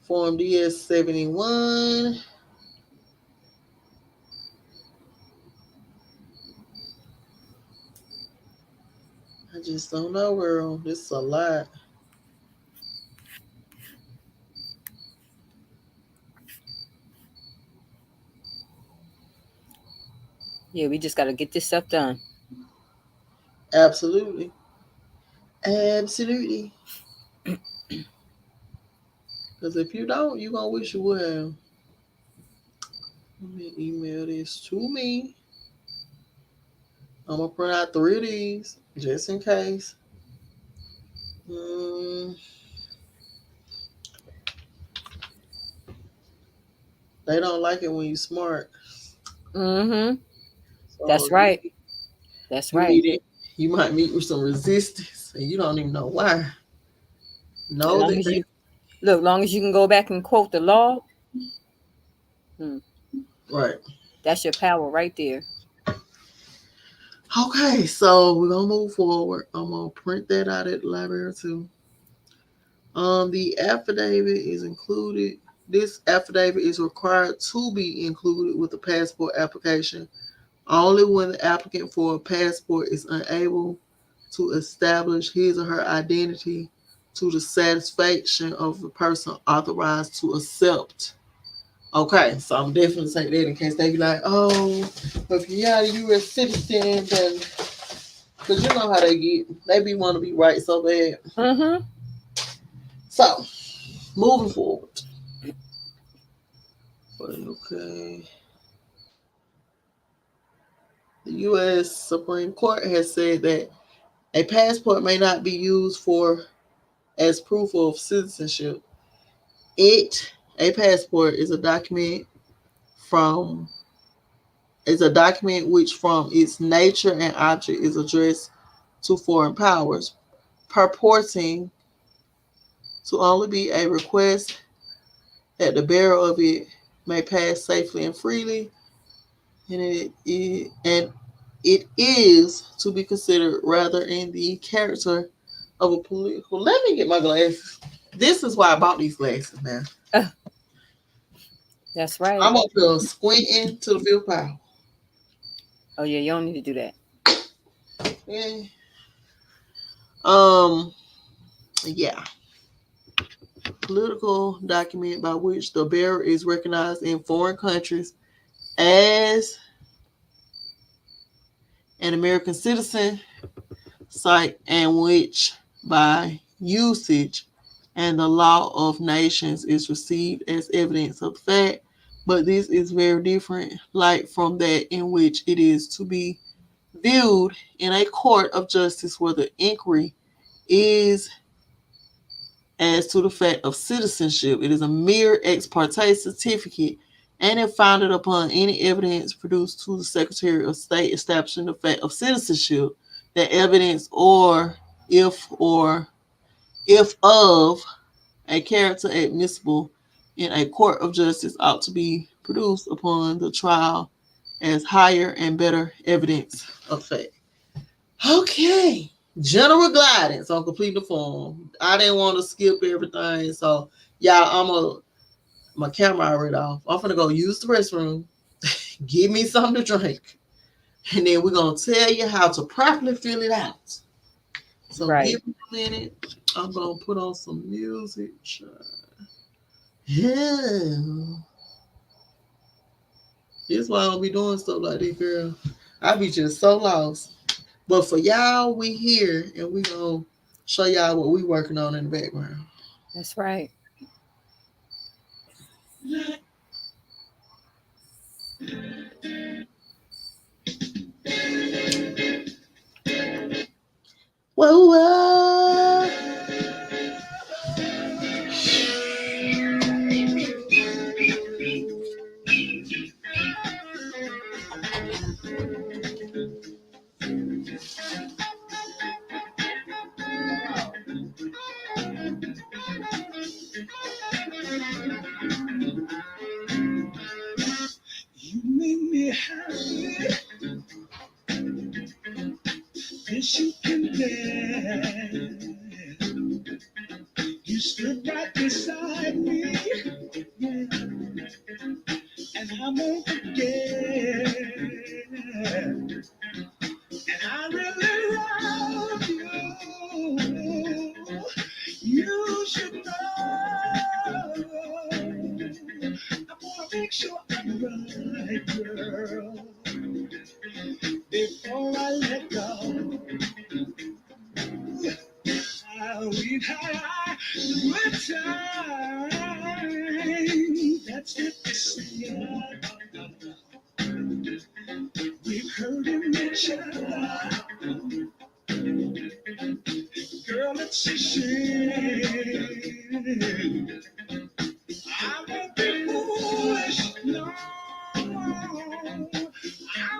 Form DS-71. I just don't know, girl. This is a lot. Yeah, we just got to get this stuff done. Absolutely. Absolutely. Because if you don't, you're going to wish you would have. Let me email this to me. I'm going to print out 3 of these just in case. They don't like it when you smart. Mm-hmm. So That's right. That's you right. need it. You might meet with some resistance and you don't even know why. As Know long that as they you look, long as you can go back and quote the law, right. that's your power right there. Okay, so we're gonna move forward. I'm gonna print that out at the library too. The affidavit is included. This affidavit is required to be included with the passport application only when the applicant for a passport is unable to establish his or her identity to the satisfaction of the person authorized to accept Okay, so I'm definitely saying that in case they be like, oh, if you're not a U.S. citizen, then because you know how they get, they be want to be right so bad. Mm-hmm. So moving forward, okay, the U.S. Supreme Court has said that a passport may not be used for as proof of citizenship. A passport from is a document which from its nature and object is addressed to foreign powers, purporting to only be a request that the bearer of it may pass safely and freely, and it is to be considered rather in the character of a political. Let me get my glasses. This is why I bought these glasses, man. That's right. I'm up here squinting to the field power. Oh yeah, you don't need to do that. Yeah. Um. Yeah. Political document by which the bearer is recognized in foreign countries as an American citizen, site and which by usage and the law of nations is received as evidence of fact, but this is very different like from that in which it is to be viewed in a court of justice where the inquiry is as to the fact of citizenship. It is a mere ex parte certificate and if founded upon any evidence produced to the Secretary of State establishing the fact of citizenship, that evidence or if of a character admissible in a court of justice ought to be produced upon the trial as higher and better evidence of fact. Okay. General guidance on completing the form. I didn't want to skip everything, so y'all, my camera already off. I'm gonna go use the restroom. Give me something to drink, and then we're gonna tell you how to properly fill it out. So Right. give me a minute. I'm gonna put on some music. Yeah. This why I don't be doing stuff like this, girl. I be just so lost. But for y'all, we here and we gonna show y'all what we working on in the background. That's right. Whoa, whoa. You make me happy. Yes, you can bear. You stood right beside me. Yeah. And I won't forget. And I really love you. You should know. I wanna make sure I'm right, girl. Before I let go, we've had a good time. That's it to say. We've heard him each other. Girl, it's a shame. I won't be foolish, no. I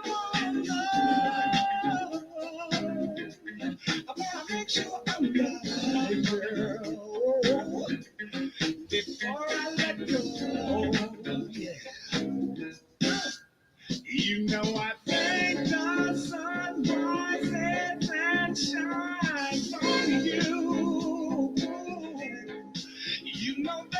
won't love. I wanna make sure I'm right, girl. Before I let go, yeah. You know I thank the sun rises and shines on you. You know that.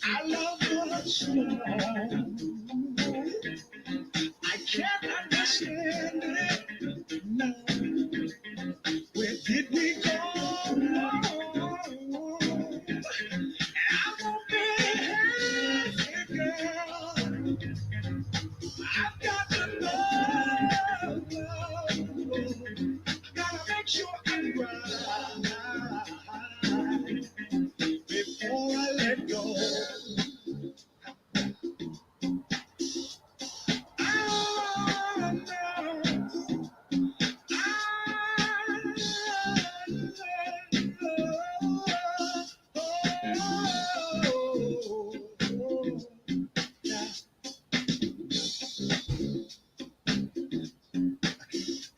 I love her so long. I can't understand it now. Where did we go wrong? I won't be happy, girl. I've got to love. Gotta make sure I'm right before I let go.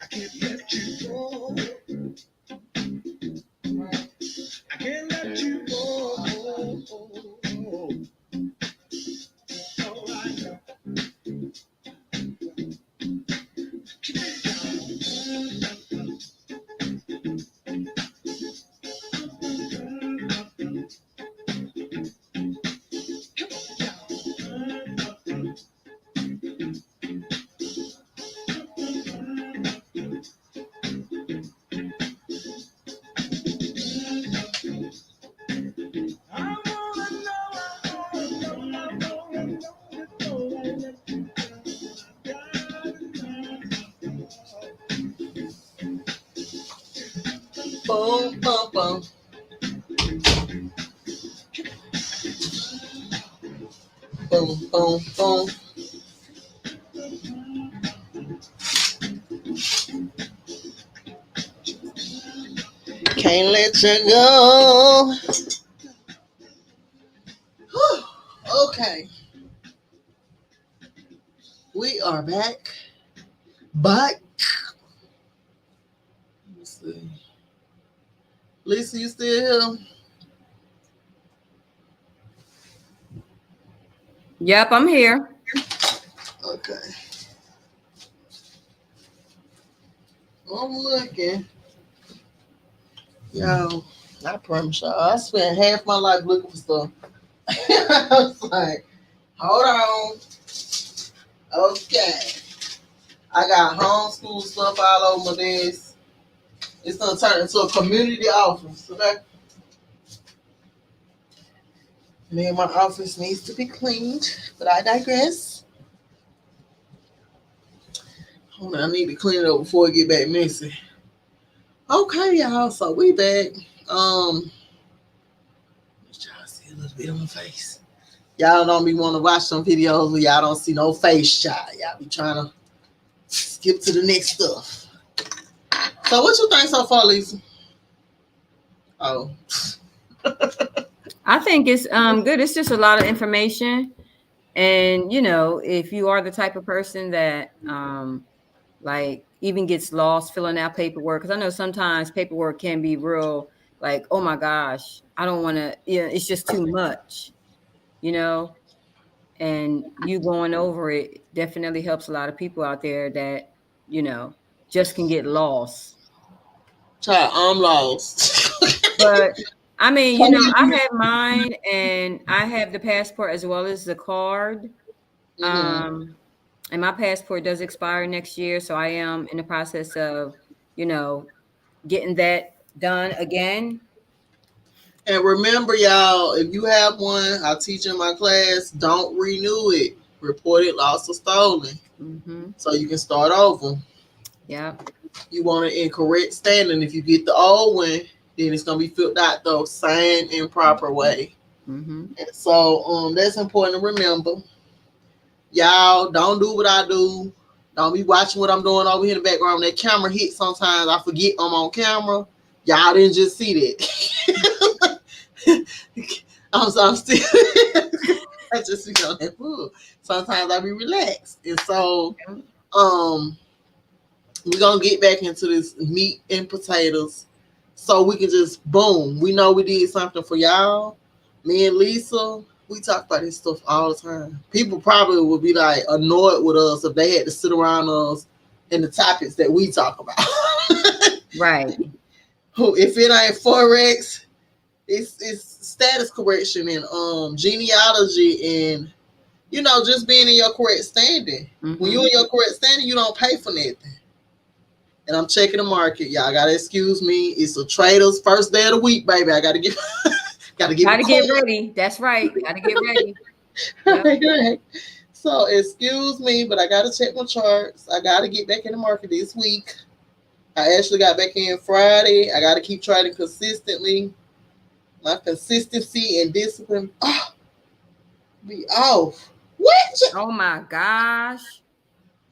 I can't let you go. I can't let you go. All right. Keep it down. Boom, boom, boom. Boom, boom, boom. Can't let you go. Okay. We are back. Back. Let's see. Lisa, you still here? Yep, I'm here. Okay. I'm looking. Yo, I promise y'all, I spent half my life looking for stuff. I was like, hold on. Okay. I got homeschool stuff all over my desk. It's gonna turn into a community office, okay? And then my office needs to be cleaned, but I digress. Hold on, I need to clean it up before it get back messy. Okay, y'all, so we back. Let y'all see a little bit of my face. Y'all don't be want to watch some videos where y'all don't see no face shot. Y'all be trying to skip to the next stuff. So what you think so far, Lisa? Oh. I think it's good. It's just a lot of information. And if you are the type of person that like even gets lost filling out paperwork, because I know sometimes paperwork can be real like, oh my gosh, I don't want to, it's just too much, and you going over it definitely helps a lot of people out there that, just can get lost. Child, I'm lost. But I mean, I have mine and I have the passport as well as the card. Mm-hmm. And my passport does expire next year. So I am in the process of, getting that done again. And remember, y'all, if you have one, I teach in my class, don't renew it. Report it lost or stolen. Mm-hmm. So you can start over. Yeah. You want it in correct standing. If you get the old one, then it's gonna be filled out the same and proper way. Mm-hmm. And so that's important to remember. Y'all don't do what I do. Don't be watching what I'm doing over here in the background. That camera hits sometimes. I forget I'm on camera. Y'all didn't just see that. I'm still I just be on that food. Sometimes I be relaxed. And so we're gonna get back into this meat and potatoes so we can just boom. We know we did something for y'all. Me and Lisa, we talk about this stuff all the time. People probably would be like annoyed with us if they had to sit around us in the topics that we talk about. Right. If it ain't Forex, It's status correction and genealogy and just being in your correct standing. When you're in your correct standing, you don't pay for nothing. And I'm checking the market. Y'all gotta excuse me. It's a trader's first day of the week, baby. I gotta get gotta get ready. That's right. Gotta get ready. Yep. Right. So excuse me, but I gotta check my charts. I gotta get back in the market this week. I actually got back in Friday. I gotta keep trading consistently. My consistency and discipline be off. What? Oh my gosh.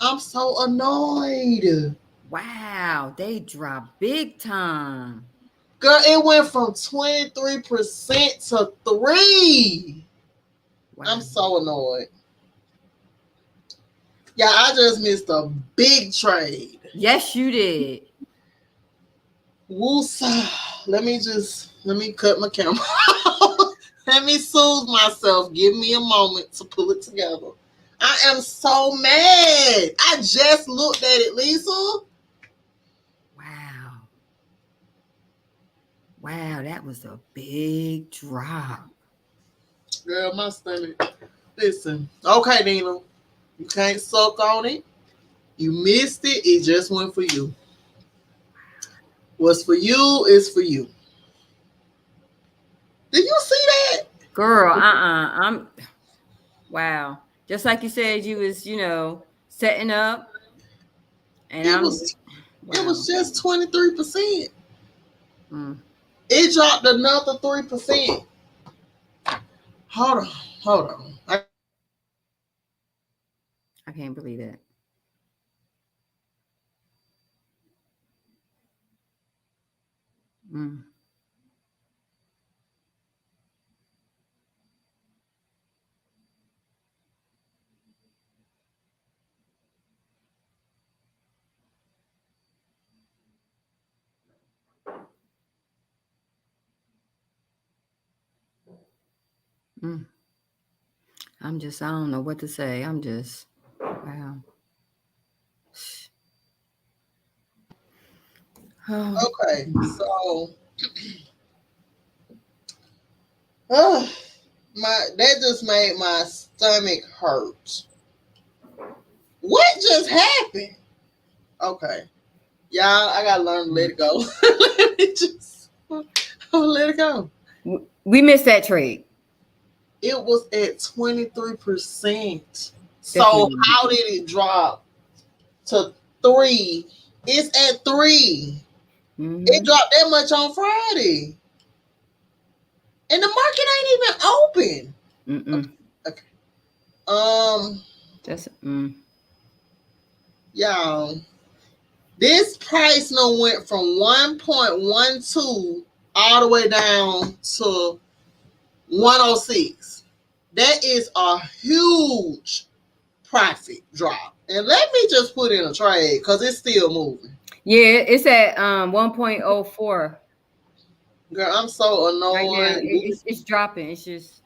I'm so annoyed. Wow, they dropped big time. Girl, it went from 23% to 3%. Wow. I'm so annoyed. Yeah, I just missed a big trade. Yes, you did. Woosa. Let me cut my camera. Let me soothe myself. Give me a moment to pull it together. I am so mad. I just looked at it, Lisa. Wow. Wow, that was a big drop. Girl, my stomach. Listen. Okay, Nina. You can't suck on it. You missed it. It just went for you. What's for you is for you. Did you see that? Girl, I'm wow. Just like you said, you was, setting up. And It was just 23%. Mm. It dropped another 3%. Hold on. I can't believe that. Mm. Mm. I don't know what to say. I'm just, wow. Oh. Okay, so that just made my stomach hurt. What just happened? Okay, y'all, I gotta learn to let it go. Let me just let it go. We missed that trade. It was at 23%. So how did it drop to 3%? It's at 3%. Mm-hmm. It dropped that much on Friday. And the market ain't even open. Okay. Y'all, this price went from 1.12 all the way down to 106. That is a huge profit drop. And let me just put in a trade because it's still moving. Yeah, it's at 1.04. Girl, I'm so annoyed. Right now, it's dropping. It's just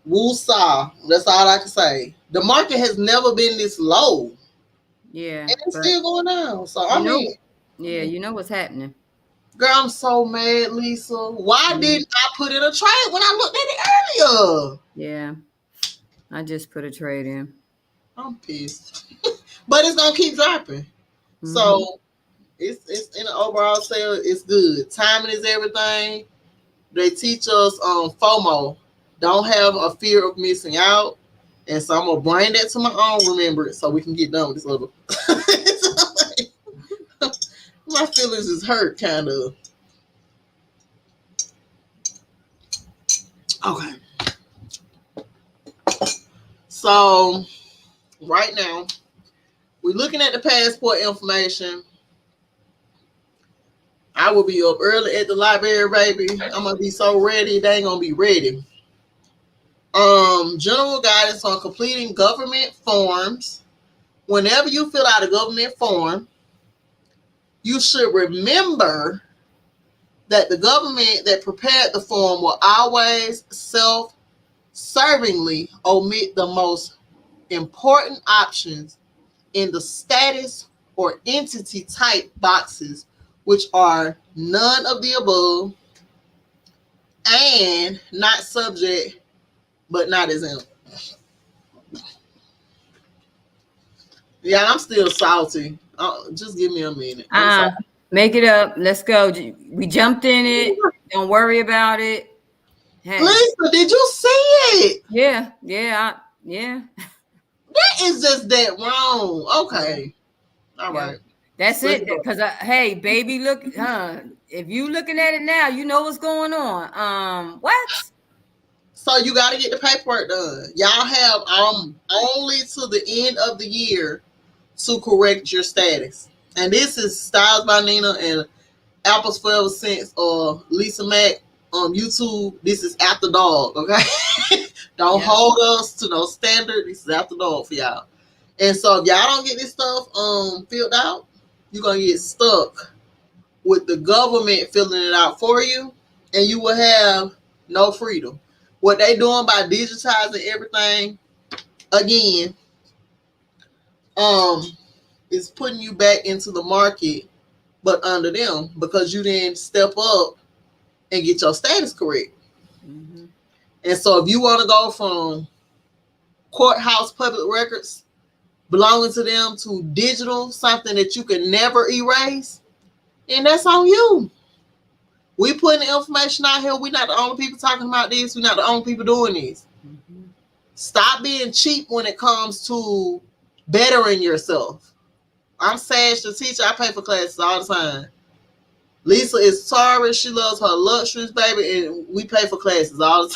woosah. That's all I can say. The market has never been this low. Yeah. And it's still going down. So you know what's happening. Girl, I'm so mad, Lisa. Why didn't I put in a trade when I looked at it earlier? Yeah. I just put a trade in. I'm pissed. But it's gonna keep dropping. Mm-hmm. So it's in the overall sale, it's good. Timing is everything. They teach us FOMO. Don't have a fear of missing out. And so I'm gonna bring that to my own remembrance so we can get done with this little my feelings is hurt, kind of. Okay. So, right now, we're looking at the passport information. I will be up early at the library, baby. I'm going to be so ready, they ain't going to be ready. General guidance on completing government forms. Whenever you fill out a government form, you should remember that the government that prepared the form will always self-servingly omit the most important options in the status or entity type boxes, which are none of the above, and not subject, but not exempt. Yeah, I'm still salty. Just give me a minute. I'm sorry. Make it up. Let's go. We jumped in it. Don't worry about it. Hey. Lisa, did you see it? Yeah. That is just that wrong. Okay. All right. That's it. Because hey, baby, look, if you looking at it now, you know what's going on. What? So you got to get the paperwork done. Y'all have only to the end of the year to correct your status. And this is Styles by Nina and Apples Forever Since or Lisa Mack on YouTube. This is After Dog, okay? Don't hold us to no standard. This is After Dog for y'all. And so if y'all don't get this stuff filled out, you're gonna get stuck with the government filling it out for you, and you will have no freedom. What they doing by digitizing everything again, is putting you back into the market, but under them, because you didn't step up and get your status correct. Mm-hmm. And so if you want to go from courthouse public records belonging to them to digital, something that you can never erase, and that's on you. We putting the information out here. We're not the only people talking about this. We're not the only people doing this. Mm-hmm. Stop being cheap when it comes to bettering yourself. I'm Sash, the teacher. I pay for classes all the time. Lisa is Taurus. She loves her luxuries, baby, and we pay for classes all the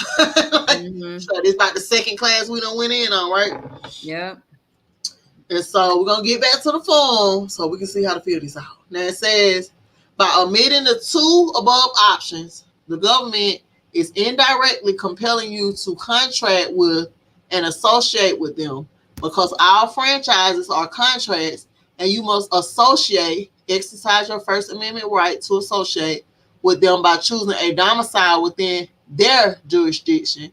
time. So this about the second class we done went in on, right? Yeah. And so we're going to get back to the form so we can see how to fill this out. Now it says, by omitting the two above options, the government is indirectly compelling you to contract with and associate with them, because all franchises are contracts, and you must exercise your First Amendment right to associate with them by choosing a domicile within their jurisdiction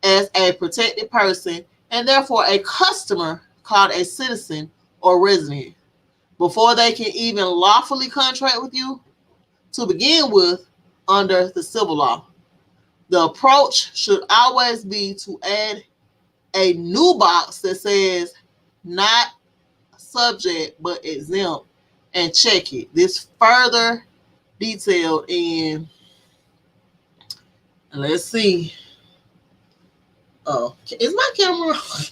as a protected person, and therefore a customer called a citizen or resident, before they can even lawfully contract with you to begin with under the civil law. The approach should always be to add a new box that says not subject but exempt and check it. This further detailed in, let's see. Oh, is my camera on?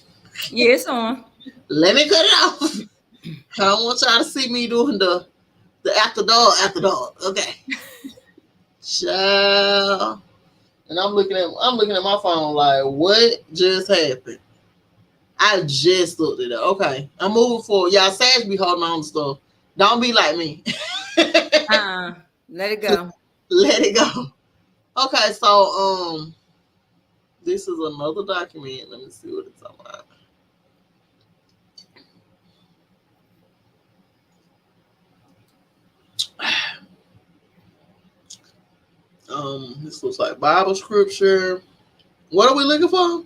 Yeah, it's on. Let me cut it off. I don't want y'all to see me doing the after dog. Okay. Child. And I'm looking at my phone like, what just happened? I just looked it up. Okay. I'm moving forward. Y'all Sash be holding on to stuff. Don't be like me. Let it go. Let it go. Okay, so this is another document. Let me see what it's about. This looks like Bible scripture. What are we looking for?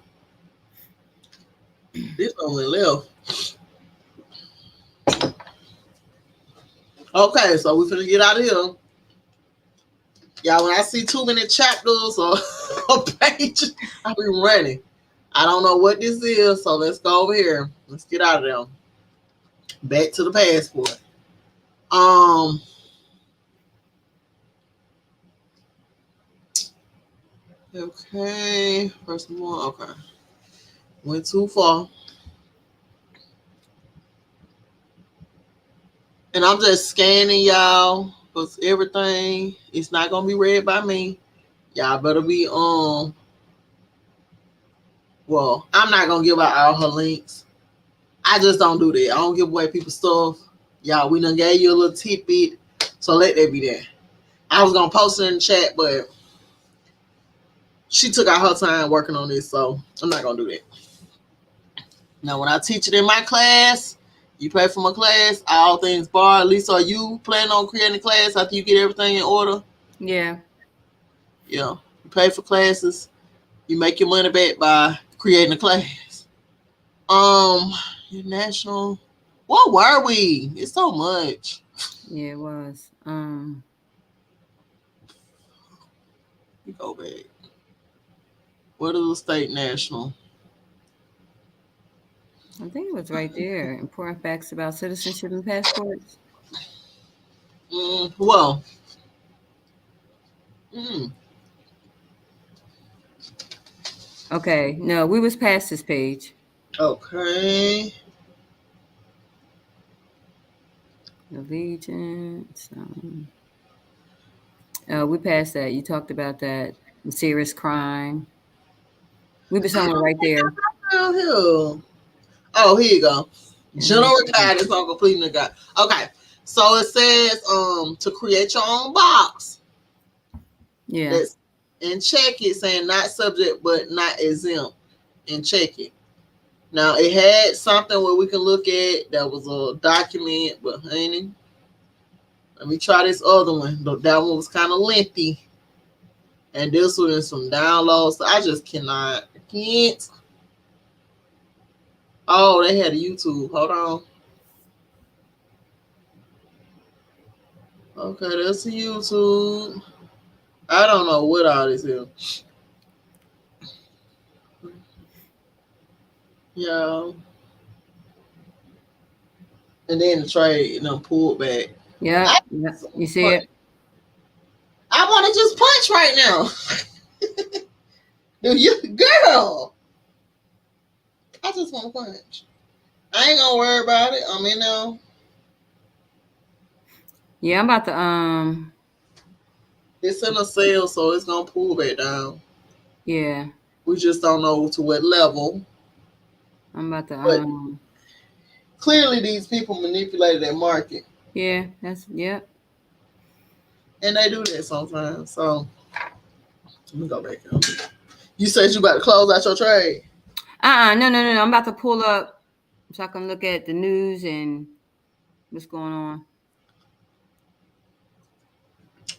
This only left. Okay, so we're finna get out of here. Y'all, when I see too many chapters or a page, I'll be running. I don't know what this is, so let's go over here. Let's get out of there. Back to the passport. Okay, first one. Okay, went too far. And I'm just scanning y'all, because everything is not gonna be read by me. Y'all better be well, I'm not gonna give out all her links. I just don't do that. I don't give away people's stuff. Y'all, we done gave you a little tidbit, so let that be there. I was gonna post it in the chat, but she took out her time working on this, so I'm not gonna do that. Now, when I teach it in my class, you pay for my class, all things barred. Lisa, are you planning on creating a class after you get everything in order? Yeah. Yeah. You pay for classes. You make your money back by creating a class. Your national. What were we? It's so much. Yeah, it was. You go back. What is the state national? I think it was right there. Important facts about citizenship and passports. Well, mm, Okay, no, we was past this page. okay. Allegiance. We passed that. You talked about that. The serious crime. We were somewhere right there. Down here. Oh, here you go. General guidance on completing the guide. Okay. So it says to create your own box. Yeah. That's, and check it saying not subject but not exempt. And check it. Now it had something where we can look at that was a document, but honey, let me try this other one. That one was kind of lengthy. And this one is some downloads. So I just can't. Oh, they had a YouTube. Hold on. Okay, that's a YouTube. I don't know what all this is. Yeah. And then the trade, pulled back. Yeah. You see it? I want to just punch right now. Do you, girl? I just want to punch. I ain't gonna worry about it. I'm in there. Yeah, I'm about to It's in a sale, so it's gonna pull back down. Yeah. We just don't know to what level. I'm about to But clearly these people manipulated that market. Yeah, yeah. And they do that sometimes. So let me go back up. You said you about to close out your trade? No. I'm about to pull up so I can look at the news and what's going on.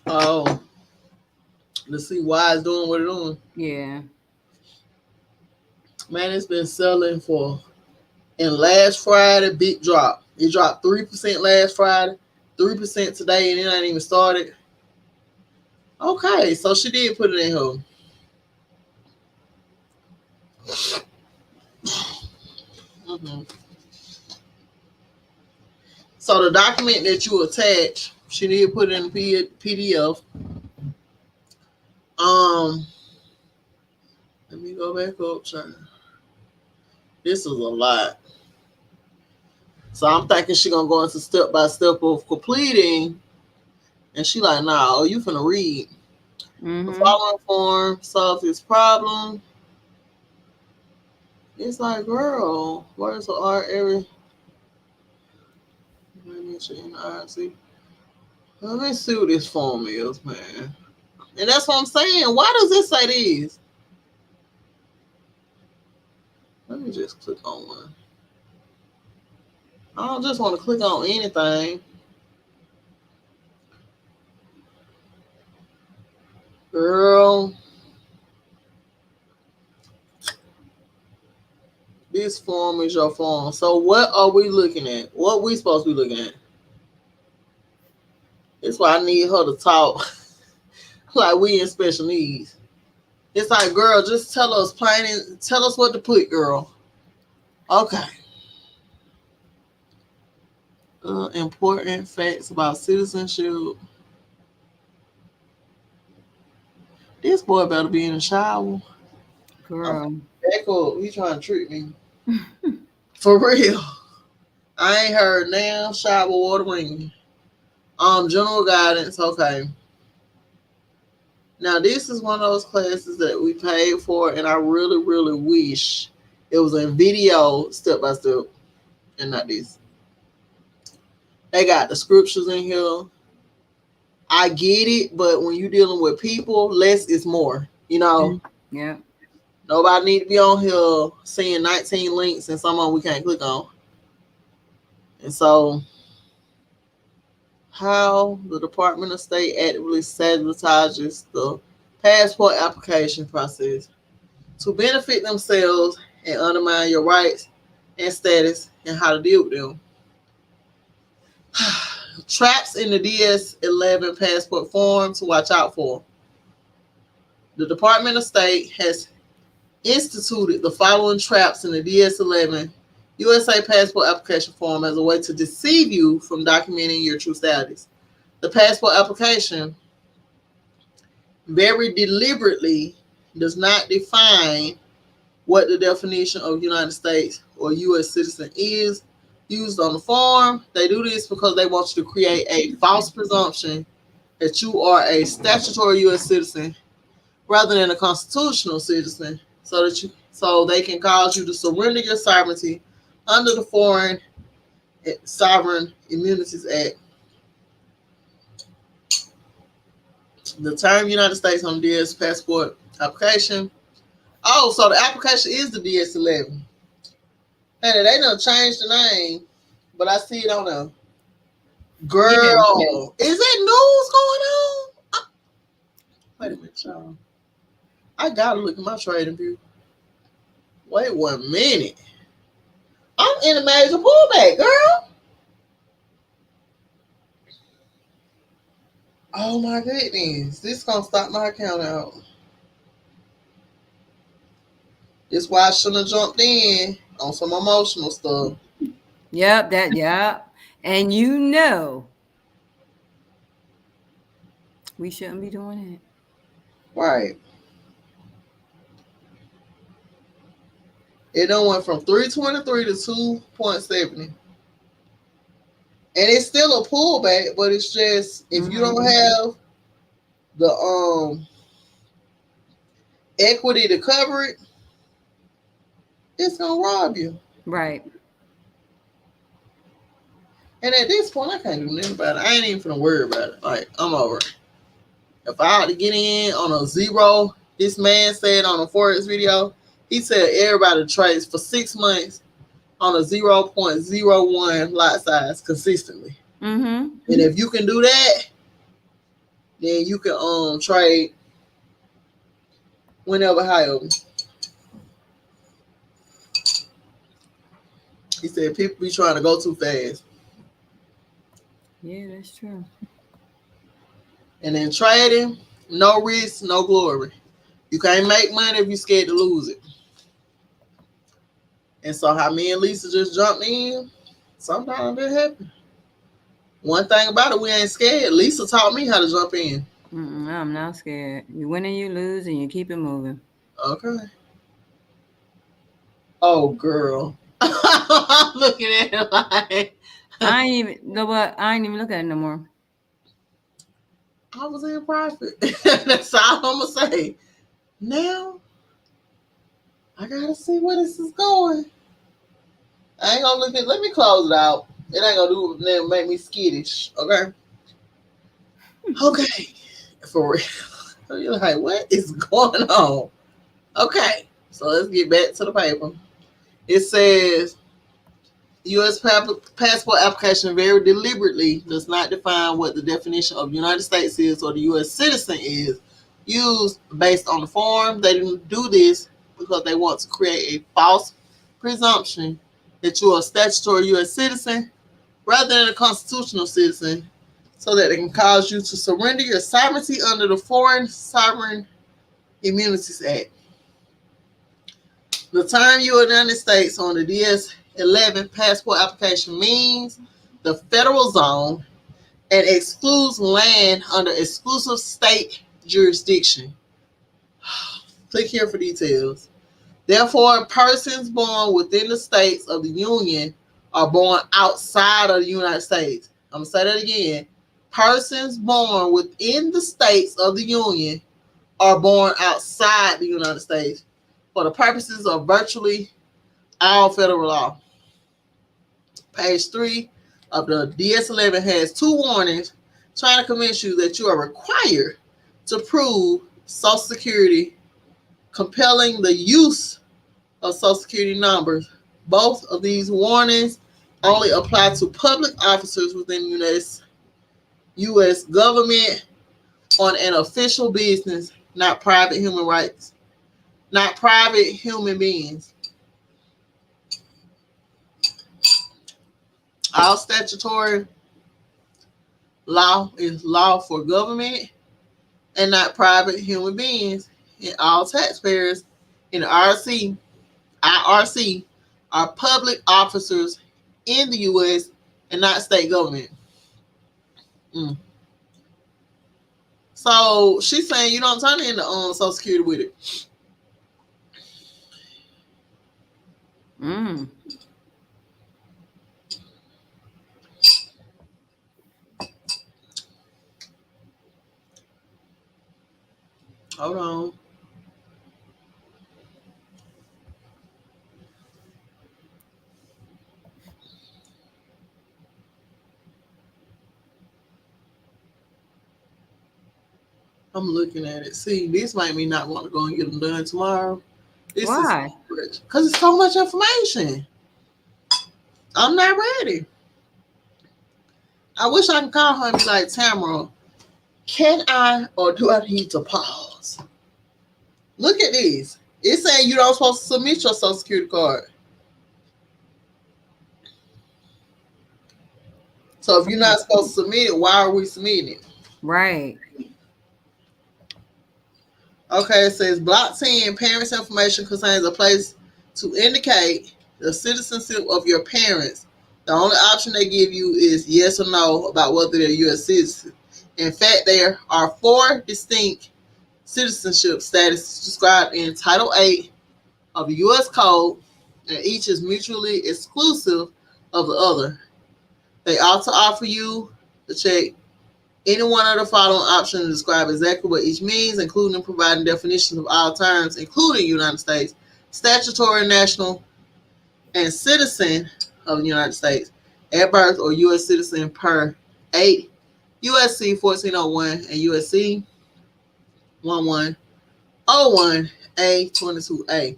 Oh. Let's see why it's doing what it's doing. Yeah. Man, it's been selling for, and last Friday, big drop. It dropped 3% last Friday, 3% today, and it ain't even started. Okay, so she did put it in her. Mm-hmm. So the document that you attach, she did put it in the PDF. Let me go back up, child. This is a lot. So I'm thinking she gonna go into step by step of completing, and she like, nah, oh, you finna read. The following form solves this problem. It's like, girl, where's the art area? Let me see what this form is, man. And that's what I'm saying. Why does it say this? Let me just click on one. I don't just want to click on anything. Girl. This form is your form. So what are we looking at? What we supposed to be looking at? That's why I need her to talk like we in special needs. It's like, girl, just tell us plain and tell us what to put, girl. Okay. Important facts about citizenship. This boy better be in the shower. Girl. Back up. He trying to trick me. For real. I ain't heard now. Shower water ringing. General guidance. Okay. Now this is one of those classes that we paid for, and I really, really wish it was in video, step by step, and not this. They got the scriptures in here. I get it, but when you're dealing with people, less is more. Yeah. Nobody need to be on here seeing 19 links and some of them we can't click on. And so, how the Department of State actively sabotages the passport application process to benefit themselves and undermine your rights and status, and how to deal with them. Traps in the DS-11 passport form to watch out for. The Department of State has instituted the following traps in the DS-11 USA passport application form as a way to deceive you from documenting your true status. The passport application very deliberately does not define what the definition of United States or U.S. citizen is used on the form. They do this because they want you to create a false presumption that you are a statutory U.S. citizen rather than a constitutional citizen, so they can cause you to surrender your sovereignty under the Foreign Sovereign Immunities Act. The term United States on DS passport application. Oh, so the application is the DS-11. And they done changed the name, but I see it on there. Girl, is it news going on? Wait a minute, y'all. I gotta look at my trading view. Wait 1 minute. I'm in a major pullback, girl. Oh my goodness. This gonna stop my account out. That's why I shouldn't have jumped in on some emotional stuff. Yep, and you know we shouldn't be doing it. Right. It done went from 323 to 2.70. And it's still a pullback, but it's just if you don't have the equity to cover it, it's gonna rob you. Right. And at this point, I can't do nothing about it. I ain't even finna worry about it. Like, I'm over it. If I had to get in on a zero, this man said on a Forex video, he said everybody trades for 6 months on a 0.01 lot size consistently. Mm-hmm. And if you can do that, then you can trade whenever higher. He said people be trying to go too fast. Yeah, that's true. And then trading, no risk, no glory. You can't make money if you're scared to lose it. And so how me and Lisa just jumped in, sometimes it happens. One thing about it, we ain't scared. Lisa taught me how to jump in. I'm not scared. You win and you lose, and you keep it moving. Okay. Oh, girl. I'm looking at it like... I ain't even look at it no more. I was in profit. That's all I'm going to say. Now, I got to see where this is going. I ain't going to look at... Let me close it out. It ain't going to do make me skittish. Okay? Okay. For real. You're like, what is going on? Okay. So let's get back to the paper. It says, U.S. passport application very deliberately does not define what the definition of United States is or the U.S. citizen is used based on the form. They didn't do this because they want to create a false presumption that you are a statutory U.S. citizen rather than a constitutional citizen, so that it can cause you to surrender your sovereignty under the Foreign Sovereign Immunities Act. The term United States on the DS-11 passport application means the federal zone and excludes land under exclusive state jurisdiction. Click here for details. Therefore, persons born within the states of the Union are born outside of the United States. I'm going to say that again. Persons born within the states of the Union are born outside the United States for the purposes of virtually all federal law. Page 3 of the DS-11 has 2 warnings trying to convince you that you are required to prove Social Security, compelling the use of Social Security numbers. Both of these warnings only apply to public officers within the U.S. government on an official business, not private human rights, not private human beings. All statutory law is law for government and not private human beings, and all taxpayers in the IRC are public officers in the U.S. and not state government. Mm. So she's saying you don't turn in the Social Security with it. Mm. Hold on. I'm looking at it. See, this might me not want to go and get them done tomorrow. This is Why? because it's so much information. I'm not ready. I wish I could call her and be like, Tamara, can I or do I need to pause? Look at this. It's saying you don't supposed to submit your Social Security card. So if you're not supposed to submit it, why are we submitting it? Right. Okay, it says block 10, parents' information contains a place to indicate the citizenship of your parents. The only option they give you is yes or no about whether they're U.S. citizens. In fact, there are 4 distinct citizenship statuses described in Title 8 of the U.S. Code, and each is mutually exclusive of the other. They also offer you to check any one of the following options to describe exactly what each means, including providing definitions of all terms, including United States, statutory national, and citizen of the United States at birth or U.S. citizen per 8 USC 1401 and USC 1101A22A.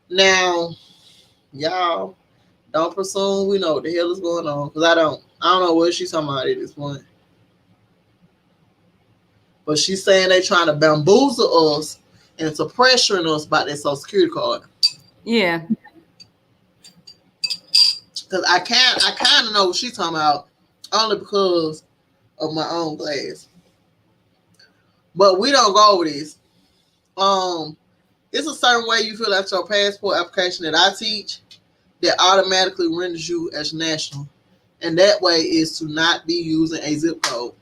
Now, y'all, don't presume we know what the hell is going on, because I don't know what she's talking about at this point. But she's saying they trying to bamboozle us into pressuring us about that Social Security card. Yeah. Because I kind of know what she's talking about, only because of my own class. But we don't go over this. It's a certain way you fill out your passport application that I teach that automatically renders you as national. And that way is to not be using a zip code.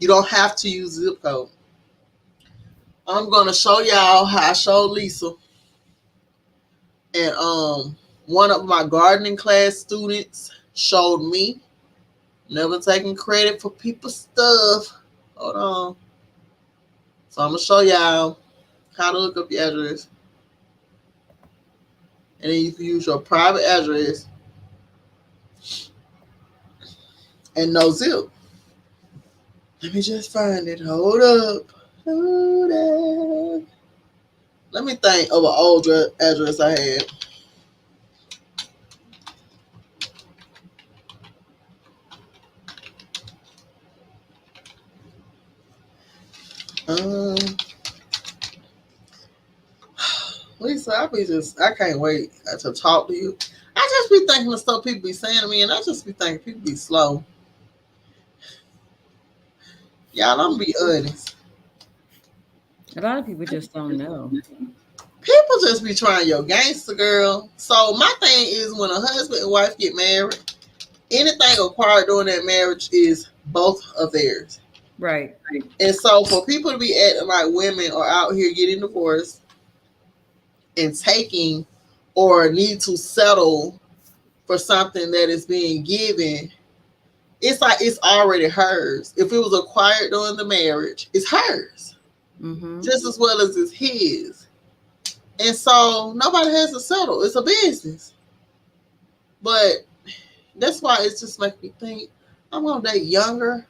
You don't have to use zip code. I'm gonna show y'all how I showed Lisa. And one of my gardening class students showed me. Never taking credit for people's stuff. Hold on. So I'm gonna show y'all how to look up your address. And then you can use your private address and no zip. Let me just find it. Hold up. Let me think of an old address I had. Lisa, I can't wait to talk to you. I just be thinking of stuff people be saying to me, and I just be thinking people be slow. Y'all, I'm gonna be honest. A lot of people just don't know. People just be trying your gangster, girl. So my thing is, when a husband and wife get married, anything acquired during that marriage is both of theirs. Right. And so for people to be acting like women are out here getting divorced and taking or need to settle for something that is being given, it's like it's already hers. If it was acquired during the marriage, it's hers. Mm-hmm. Just as well as it's his. And so nobody has to settle. It's a business. But that's why it's just making me think I'm going to date younger,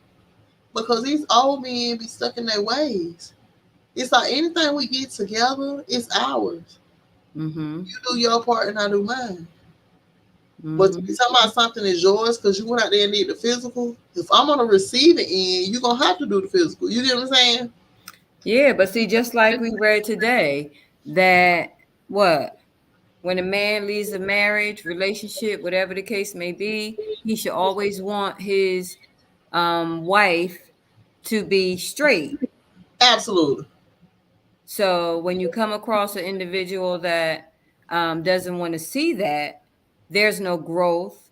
because these old men be stuck in their ways. It's like anything we get together, it's ours. Mm-hmm. You do your part and I do mine. Mm-hmm. But to be talking about something is yours because you went out there and did the physical, if I'm on the receiving end, you're going to have to do the physical. You get what I'm saying? Yeah, but see, just like we read today, that when a man leaves a marriage, relationship, whatever the case may be, he should always want his wife to be straight. Absolutely. So when you come across an individual that doesn't want to see that, there's no growth,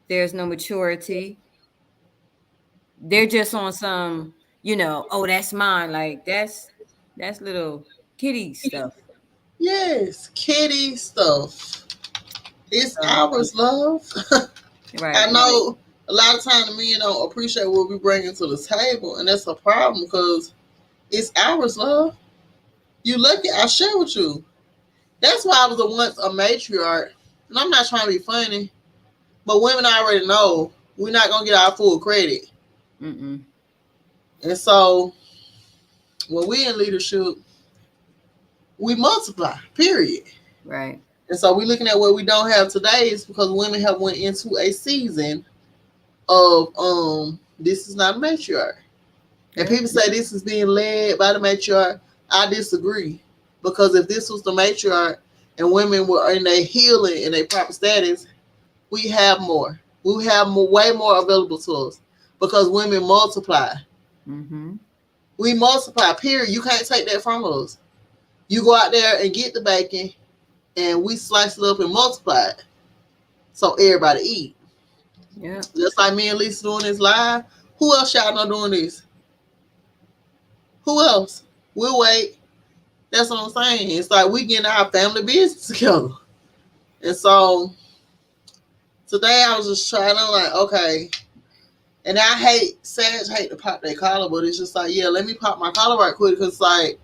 there's no maturity. They're just on some, oh, that's mine. Like that's little kitty stuff. Yes, kitty stuff. It's So, ours, love. I right. know a lot of times the men don't appreciate what we bring to the table, and that's a problem because it's ours, love. You lucky I share with you. That's why I was once a matriarch, and I'm not trying to be funny, but women already know we're not gonna get our full credit, Mm-mm. and so when we in leadership, we multiply. Period. Right. And so we're looking at what we don't have today is because women have went into a season of this is not a matriarch. And Yeah. people say this is being led by the matriarch. I disagree. Because if this was the matriarch and women were in their healing and their proper status, we have more. We have more, way more available to us because women multiply. Mm-hmm. We multiply, period. You can't take that from us. You go out there and get the bacon and we slice it up and multiply it so everybody eat. Yeah. Just like me and Lisa doing this live. Who else y'all know doing this? Who else? We'll wait. That's what I'm saying. It's like we getting our family business together. And so today I was just trying to like, okay. And I hate to pop their collar, but it's just like, yeah, let me pop my collar right quick because like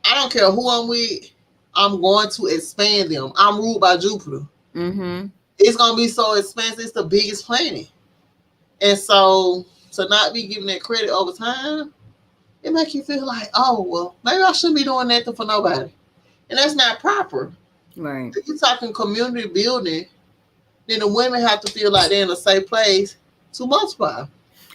I don't care who I'm with, I'm going to expand them. I'm ruled by Jupiter. Mm-hmm. It's gonna be so expensive. It's the biggest planet. And so to not be given that credit over time, it makes you feel like, oh, well, maybe I shouldn't be doing nothing for nobody. And that's not proper. Right. If you're talking community building, then the women have to feel like they're in a safe place to multiply.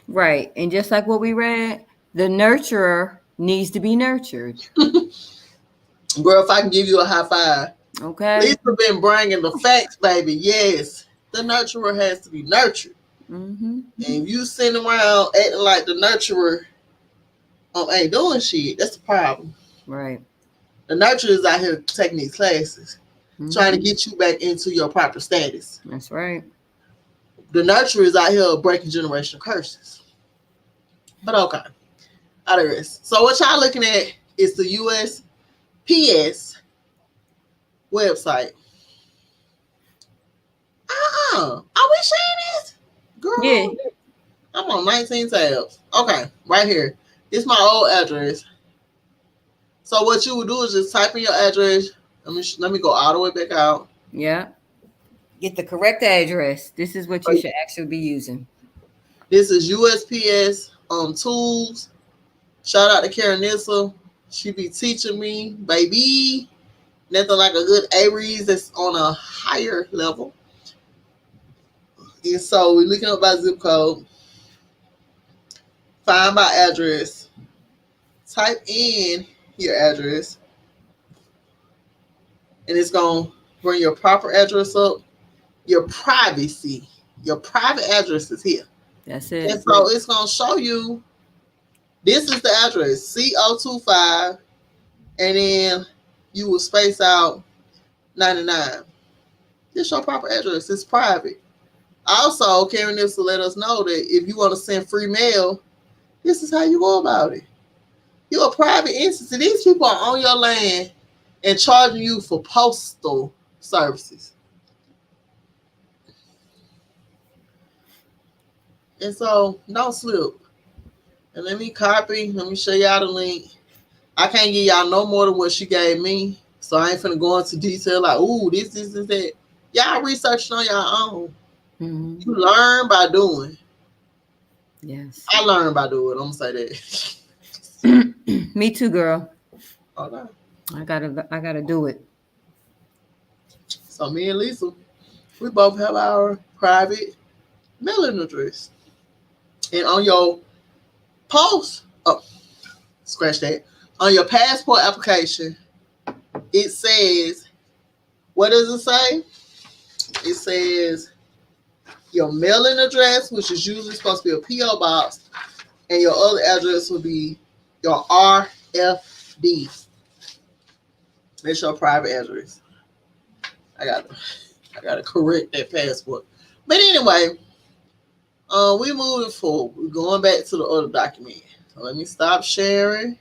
Right. And just like what we read, the nurturer needs to be nurtured. Girl, if I can give you a high five. Okay. Lisa been bringing the facts, baby. Yes. The nurturer has to be nurtured. Mm-hmm. And if you sitting around acting like the nurturer ain't doing shit, that's the problem. Right. The nurturer is out here taking these classes, Mm-hmm. trying to get you back into your proper status. That's right. The nurturer is out here breaking generational curses. But okay, out of risk. So what y'all looking at is the USPS website. Are we sharing this? Girl, Yeah. I'm on 19 tabs. Okay, right here. This is my old address. So what you would do is just type in your address. Let me go all the way back out. Yeah. Get the correct address. This is what you should actually be using. This is USPS tools. Shout out to Karen Nissel. She be teaching me, baby. Nothing like a good Aries that's on a higher level. And so we're looking up by zip code. Find by address. Type in your address. And it's going to bring your proper address up. Your privacy. Your private address is here. That's it. And so it's going to show you, this is the address, CO25, and then you will space out 99. This is your proper address. It's private. Also, Karen is to let us know that if you want to send free mail, this is how you go about it. You're a private entity. These people are on your land and charging you for postal services. And so, don't slip. And let me show y'all the link. I can't give y'all no more than what she gave me. So I ain't finna go into detail like, ooh, this, that. Y'all researching on your own. Mm-hmm. You learn by doing. Yes. I learned by doing. I'm gonna say that. Me too, girl. Okay. I gotta do it. So me and Lisa, we both have our private mailing address. And on your post, scratch that. On your passport application, it says, what does it say? It says your mailing address, which is usually supposed to be a P.O. box, and your other address would be your RFD D. That's your private address. I gotta correct that passport. But anyway, we moving forward. We're going back to the other document. So let me stop sharing.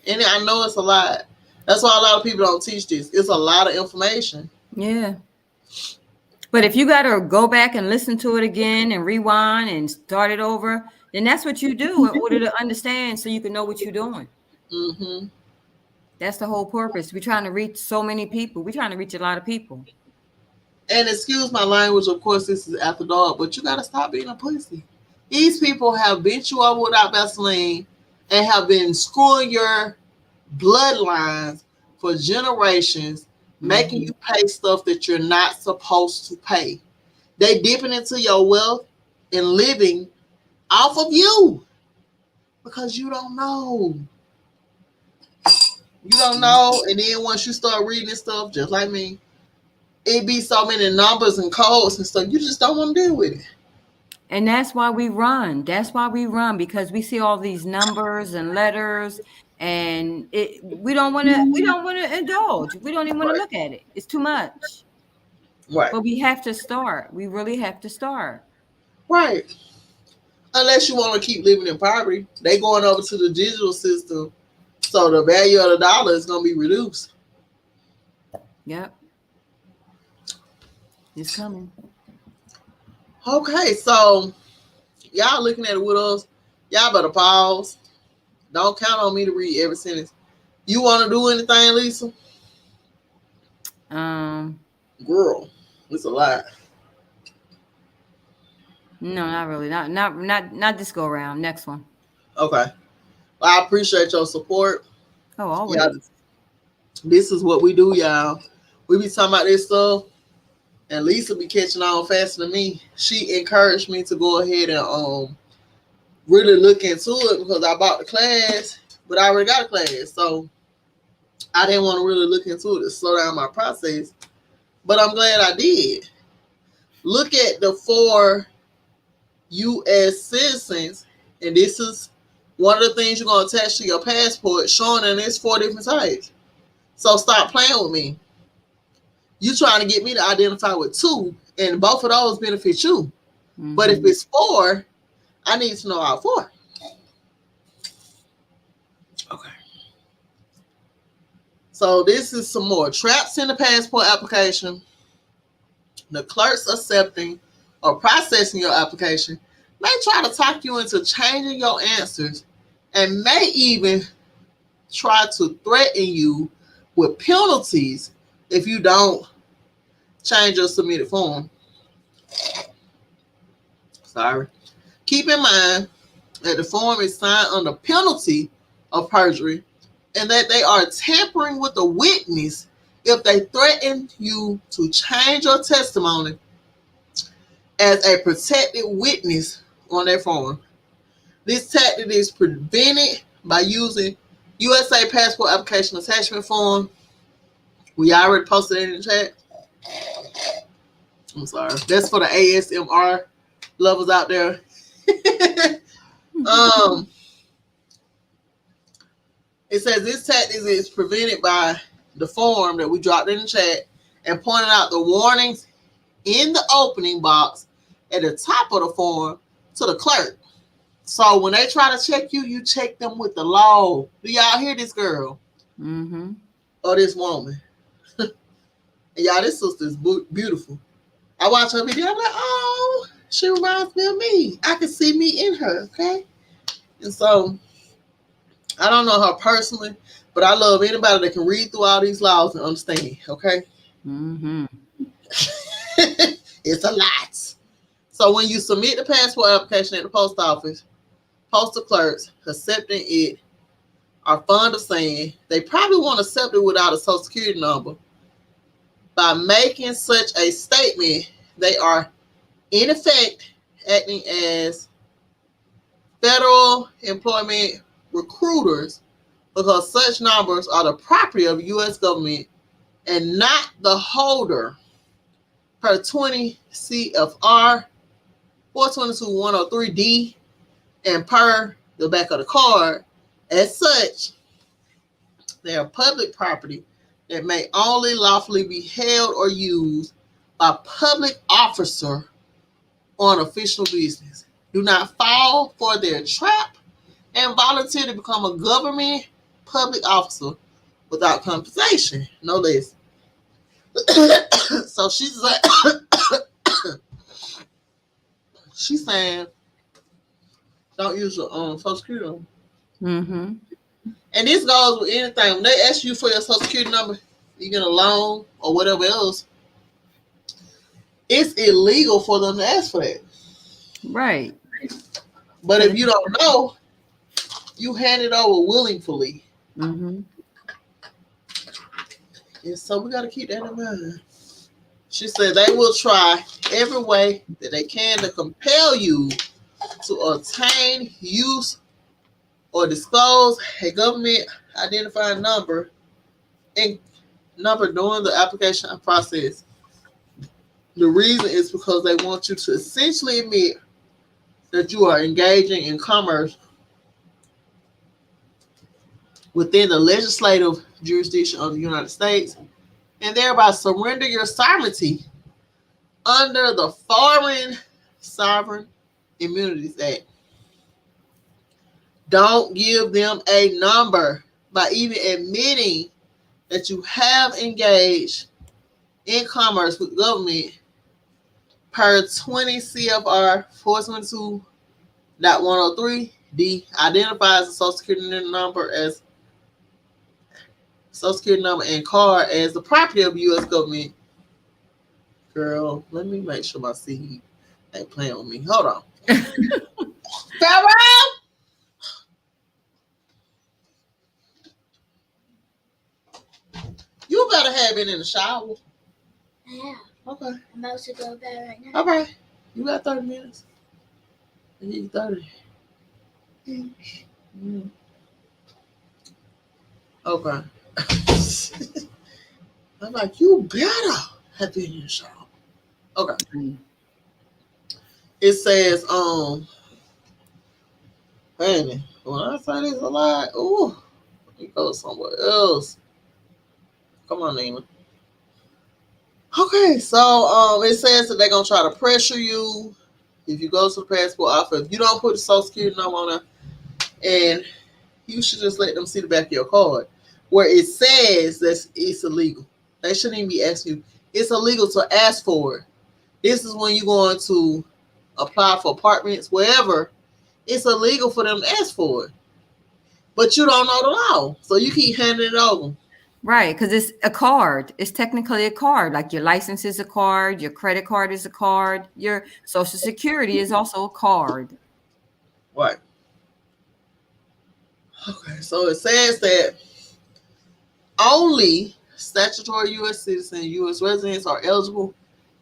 And I know it's a lot. That's why a lot of people don't teach this. It's a lot of information. Yeah. But if you got to go back and listen to it again and rewind and start it over, then that's what you do in order to understand so you can know what you're doing. Mm-hmm. That's the whole purpose. We're trying to reach so many people. We're trying to reach a lot of people. And excuse my language, of course, this is after dark, but you got to stop being a pussy. These people have bent you over without Vaseline and have been screwing your bloodlines for generations, making you pay stuff that you're not supposed to pay. They dipping into your wealth and living off of you because you don't know. You don't know, and then once you start reading this stuff, just like me, it be so many numbers and codes and stuff. You just don't want to deal with it. And that's why we run. That's why we run, because we see all these numbers and letters, and we don't want to indulge. We don't even want to look at it. It's too much. Right. But we have to start. We really have to start. Right. Unless you want to keep living in poverty, they going over to the digital system, so the value of the dollar is going to be reduced. Yep. It's coming. Okay, so y'all looking at it with us. Y'all better pause. Don't count on me to read every sentence. You want to do anything, Lisa? Girl, it's a lot. No, not really. Not this go around. Next one. Okay. Well, I appreciate your support. Oh, always. Yeah, this is what we do, y'all. We be talking about this stuff, and Lisa be catching on faster than me. She encouraged me to go ahead and really look into it because I bought the class, but I already got a class, so I didn't want to really look into it to slow down my process. But I'm glad I did. Look at the 4 U.S. citizens, and this is one of the things you're going to attach to your passport, showing that there's 4 different types. So stop playing with me. You trying to get me to identify with 2, and both of those benefit you. Mm-hmm. But if it's 4, I need to know all 4. Okay. So this is some more traps in the passport application. The clerks accepting or processing your application may try to talk you into changing your answers and may even try to threaten you with penalties if you don't change your submitted form. Sorry. Keep in mind that the form is signed under penalty of perjury and that they are tampering with the witness if they threaten you to change your testimony as a protected witness on their form. This tactic is prevented by using USA Passport Application Attachment Form. We already posted it in the chat. I'm sorry. That's for the ASMR lovers out there. It says this tactic is prevented by the form that we dropped in the chat and pointed out the warnings in the opening box at the top of the form to the clerk. So when they try to check you, you check them with the law. Do y'all hear this girl? Mm-hmm. Or this woman? And y'all, this sister's beautiful. I watch her video, I'm like, oh, she reminds me of me. I can see me in her, okay? And so, I don't know her personally, but I love anybody that can read through all these laws and understand, okay? Mm-hmm. It's a lot. So when you submit the passport application at the post office, postal clerks accepting it are fond of saying they probably won't accept it without a social security number. By making such a statement, they are in effect acting as federal employment recruiters because such numbers are the property of the U.S. government and not the holder per 20 CFR 422-103D and per the back of the card. As such, they are public property that may only lawfully be held or used by a public officer on official business. Do not fall for their trap and volunteer to become a government public officer without compensation, no less. So she's like, she's saying, don't use your social security number. Mm-hmm. And this goes with anything. When they ask you for your social security number, you get a loan or whatever else, it's illegal for them to ask for that. Right. But if you don't know, you hand it over willingly. Mm-hmm. And so we got to keep that in mind. She said they will try every way that they can to compel you to obtain, use, or disclose a government identifying number and number during the application process. The reason is because they want you to essentially admit that you are engaging in commerce within the legislative jurisdiction of the United States and thereby surrender your sovereignty under the Foreign Sovereign Immunities Act. Don't give them a number by even admitting that you have engaged in commerce with government per 20 CFR 422.103D identifies the social security number as social security number and card as the property of the U.S. government. Girl, let me make sure my seed ain't playing with me. Hold on. Farrell! You better have it in the shower. Yeah. Okay. I'm about to go to bed right now. All right. You got 30 minutes. I need 30. Mm. Okay. I'm like, you better have been in the shower. Okay. It says, honey, when I say this a lot, ooh, let me go somewhere else. Come on, Nina. Okay, so it says that they're gonna try to pressure you if you go to the passport office. If you don't put the social security number on there, and you should just let them see the back of your card where it says that it's illegal. They shouldn't even be asking you. It's illegal to ask for it. This is when you're going to apply for apartments, wherever. It's illegal for them to ask for it. But you don't know the law, so you keep handing it over. Right, because it's a card. It's technically a card. Like your license is a card, your credit card is a card, your social security is also a card. Right. Okay, so it says that only statutory U.S. citizens, U.S. residents are eligible,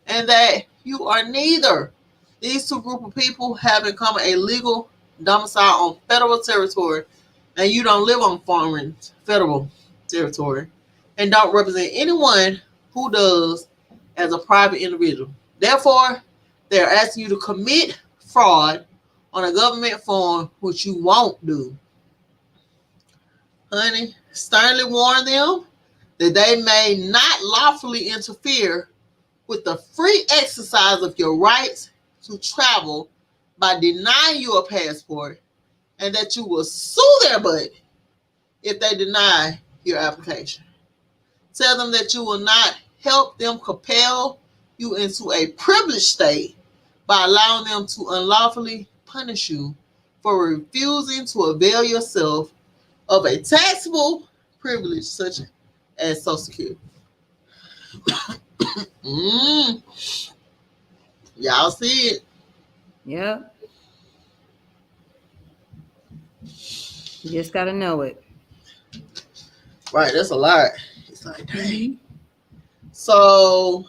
and that you are neither. These two groups of people have in common a legal domicile on federal territory, and you don't live on foreign federal territory, and don't represent anyone who does as a private individual. Therefore, they're asking you to commit fraud on a government form, which you won't do. Honey, sternly warn them that they may not lawfully interfere with the free exercise of your rights to travel by denying you a passport, and that you will sue their butt if they deny your application. Tell them that you will not help them compel you into a privileged state by allowing them to unlawfully punish you for refusing to avail yourself of a taxable privilege such as Social Security. Y'all see it? Yep. You just got to know it. Right, that's a lot. It's like, dang. So,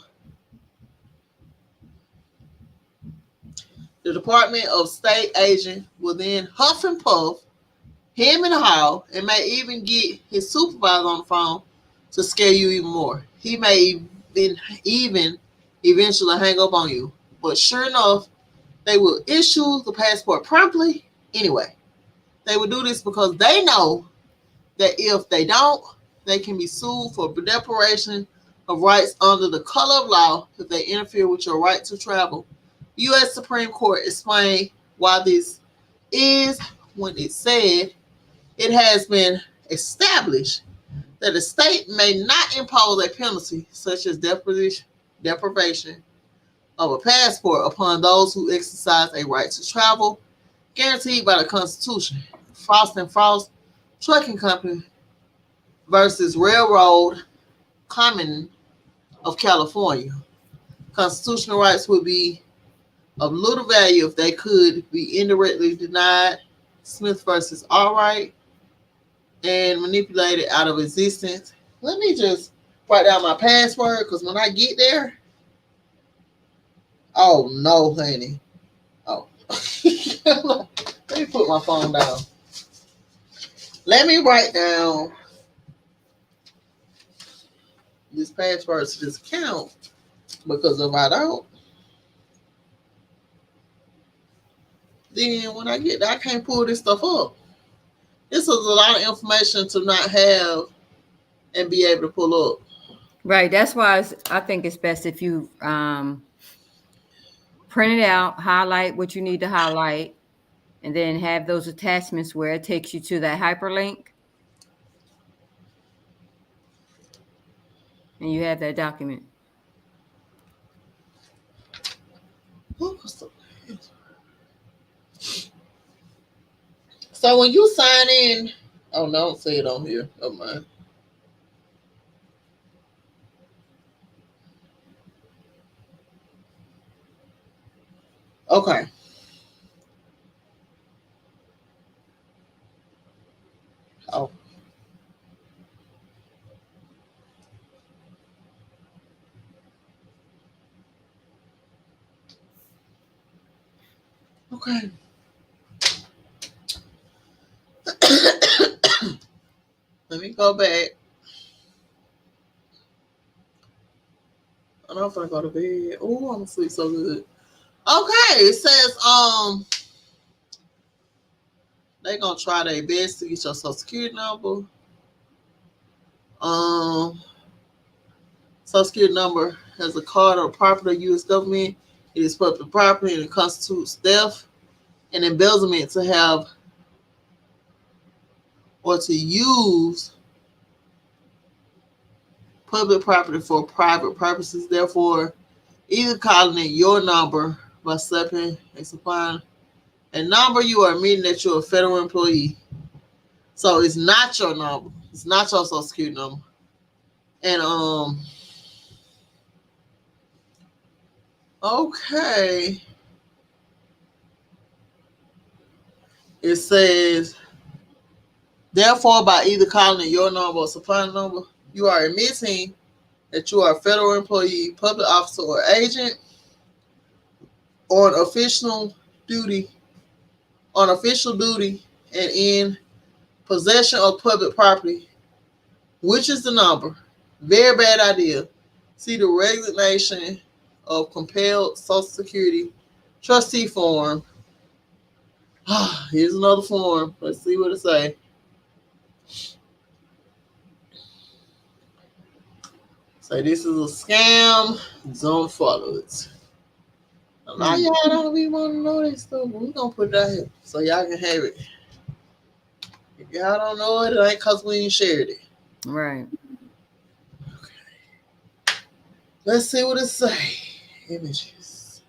the Department of State agent will then huff and puff, him in the hall, and may even get his supervisor on the phone to scare you even more. He may even eventually hang up on you. But sure enough, they will issue the passport promptly anyway. They would do this because they know that if they don't, they can be sued for deprivation of rights under the color of law if they interfere with your right to travel. U.S. Supreme Court explained why this is when it said it has been established that a state may not impose a penalty such as deprivation of a passport upon those who exercise a right to travel guaranteed by the Constitution. Frost and Frost Trucking Company versus Railroad Common of California. Constitutional rights would be of little value if they could be indirectly denied. Smith versus Allwright and manipulated out of existence. Let me just write down my password because when I get there, oh no, honey. Oh, let me put my phone down. Let me write down this password to this account because if I don't, then when I get there, I can't pull this stuff up. This is a lot of information to not have and be able to pull up. Right. That's why I think it's best if you print it out, highlight what you need to highlight, and then have those attachments where it takes you to that hyperlink. And you have that document. So when you sign in, oh no, don't say it on here. Oh my. Okay. Oh. Okay. Let me go back. I don't know if I go to bed. Oh, I'm gonna sleep so good. Okay, it says they gonna try their best to get your social security number. Social security number has a card or property of U.S. government. It is public property and it constitutes theft and embezzlement to have or to use public property for private purposes. Therefore, either calling it your number by supplying a number, you are admitting that you're a federal employee. So it's not your number. It's not your social security number. And okay. It says, therefore, by either calling it your number or supplying a number, you are admitting that you are a federal employee, public officer, or agent on official duty, and in possession of public property, which is the number. Very bad idea. See the resignation of compelled Social Security trustee form. Here's another form. Let's see what it says. Say this is a scam. Don't follow it. A lot of y'all don't be want to know this stuff, but we're going to put it out here so y'all can have it. If y'all don't know it, it ain't because we ain't shared it. Right. Okay. Let's see what it say. Images.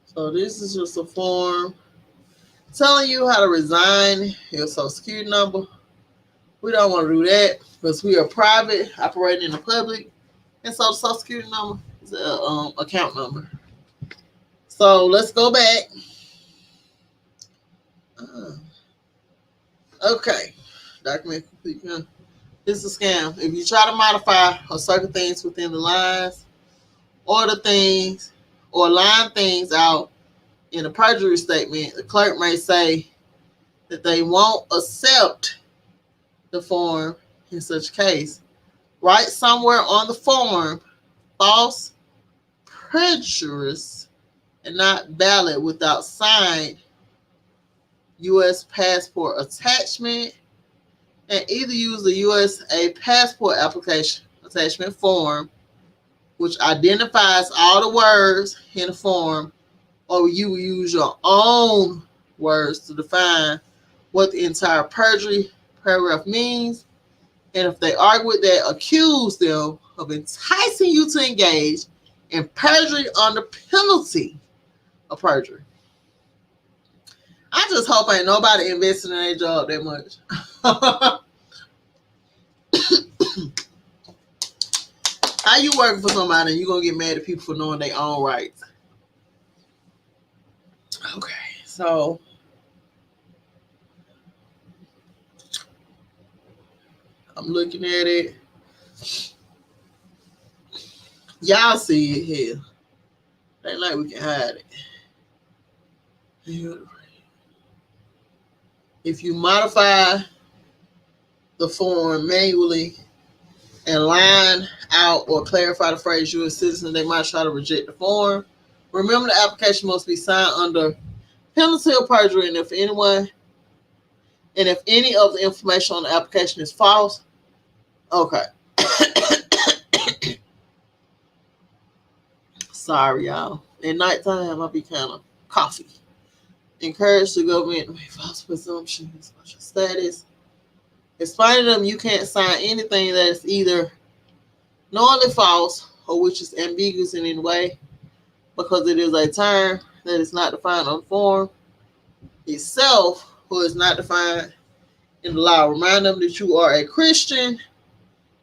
So this is just a form telling you how to resign your social security number. We don't want to do that because we are private, operating in the public, and so the social security number is an account number. So let's go back. Okay, document complete. This is a scam. If you try to modify or circle things within the lines, order things, or line things out in a perjury statement, the clerk may say that they won't accept the form in such case. Write somewhere on the form, false, prejudice, and not valid without signed U.S. passport attachment, and either use the USA passport application attachment form, which identifies all the words in the form, or you will use your own words to define what the entire perjury paragraph means. And if they argue with that, accuse them of enticing you to engage in perjury under penalty of perjury. I just hope ain't nobody investing in their job that much. How you working for somebody and you gonna get mad at people for knowing their own rights? Okay, so I'm looking at it. Y'all see it here. Ain't like we can hide it. If you modify the form manually and line out or clarify the phrase "you're a citizen," they might try to reject the form. Remember, the application must be signed under penalty of perjury, and if any of the information on the application is false, okay. Sorry, y'all. At nighttime, I'll be kind of coffee. Encourage the government to make false presumptions about your status. Explain to them you can't sign anything that is either knowingly false or which is ambiguous in any way, because it is a term that is not defined on the form itself, or is not defined in the law. Remind them that you are a Christian,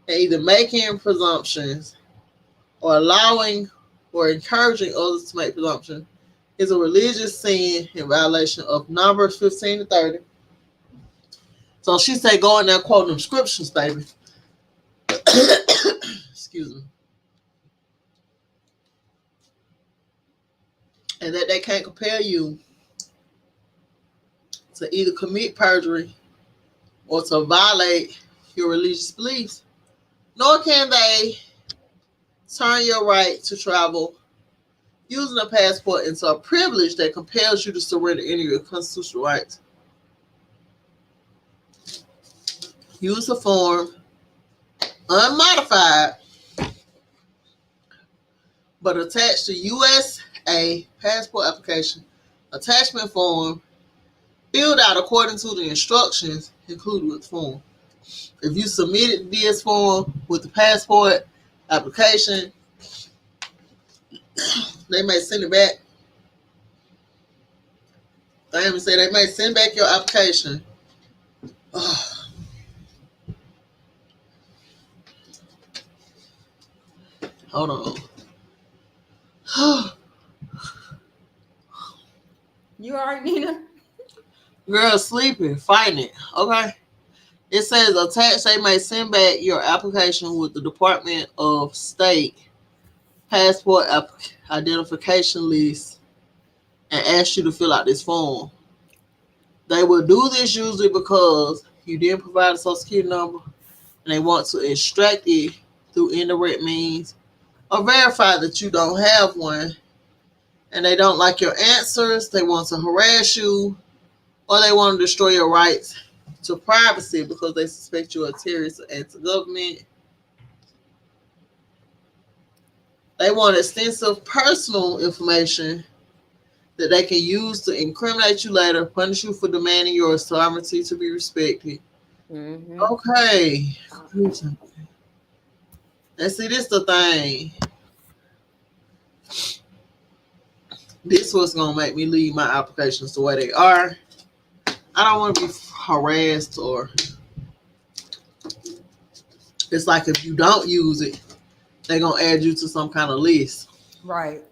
and either making presumptions or allowing or encouraging others to make presumptions is a religious sin in violation of Numbers 15 to 30. So she said, go in there quoting them scriptures, baby. Excuse me. And that they can't compel you to either commit perjury or to violate your religious beliefs, nor can they turn your right to travel using a passport into a privilege that compels you to surrender any of your constitutional rights. Use the form unmodified, but attach the USA passport application attachment form filled out according to the instructions included with the form. If you submitted this form with the passport application, they may send it back. They say they may send back your application. Hold on. You all right, Nina? Girl, sleeping, fighting it. Okay. It says attached, they may send back your application with the Department of State passport identification list and ask you to fill out this form. They will do this usually because you didn't provide a social security number and they want to extract it through indirect means or verify that you don't have one, and they don't like your answers. They want to harass you, or they want to destroy your rights to privacy because they suspect you're a terrorist or anti-government. They want extensive personal information that they can use to incriminate you later, punish you for demanding your sovereignty to be respected. Mm-hmm. Okay. And see, this the thing. This was going to make me leave my applications the way they are. I don't want to be harassed, or it's like if you don't use it, they're going to add you to some kind of list. Right.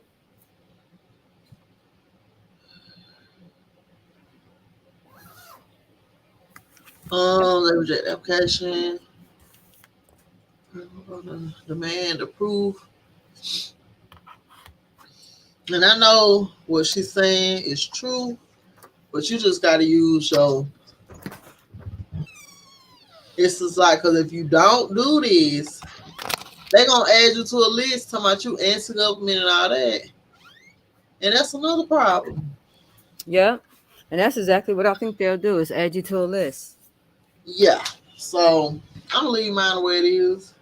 They reject the application. Demand approve. And I know what she's saying is true, but you just got to use your. It's just like, because if you don't do this, They gonna add you to a list talking about you anti-government and all that. And that's another problem. Yeah. And that's exactly what I think they'll do is add you to a list. Yeah. So I'm gonna leave mine the way it is.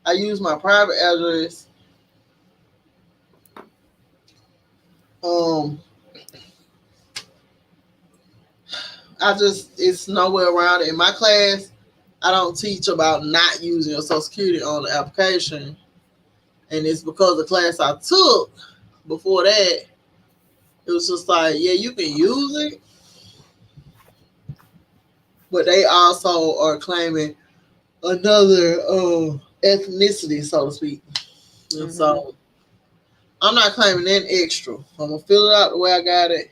I use my private address. Um, I just it's nowhere around it. In my class, I don't teach about not using your social security on the application. And it's because the class I took before that, it was just like, yeah, you can use it, but they also are claiming another ethnicity, so to speak. And so I'm not claiming that extra. I'm gonna fill it out the way I got it.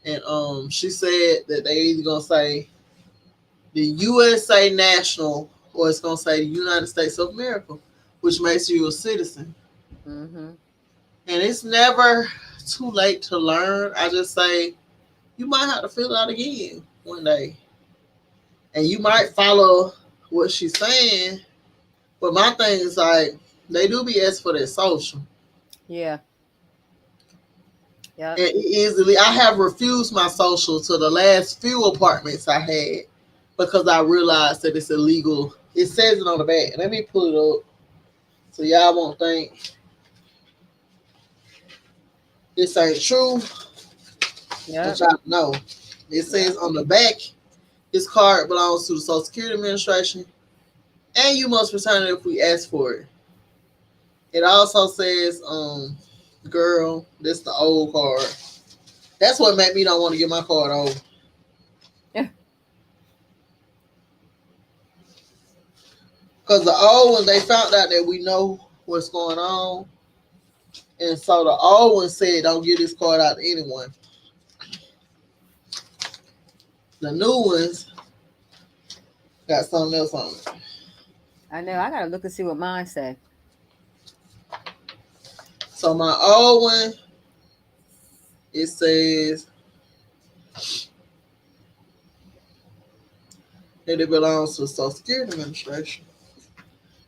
And she said that they either gonna say the USA national or it's gonna say the United States of America, which makes you a citizen. Mm-hmm. And it's never too late to learn. I just say you might have to fill it out again one day. And you might follow what she's saying. But my thing is like they do be asked for their social. Yeah. Yeah. And easily I have refused my social to the last few apartments I had because I realized that it's illegal. It says it on the back. Let me pull it up so y'all won't think this ain't true. Yeah. But y'all know. It says on the back, this card belongs to the Social Security Administration, and you must return it if we ask for it. It also says, girl, this the old card. That's what made me don't want to get my card over. Yeah. Because the old one, they found out that we know what's going on. And so the old one said, don't give this card out to anyone. The new ones got something else on it. I know. I gotta look and see what mine say. So my old one, it says that it belongs to the Social Security Administration.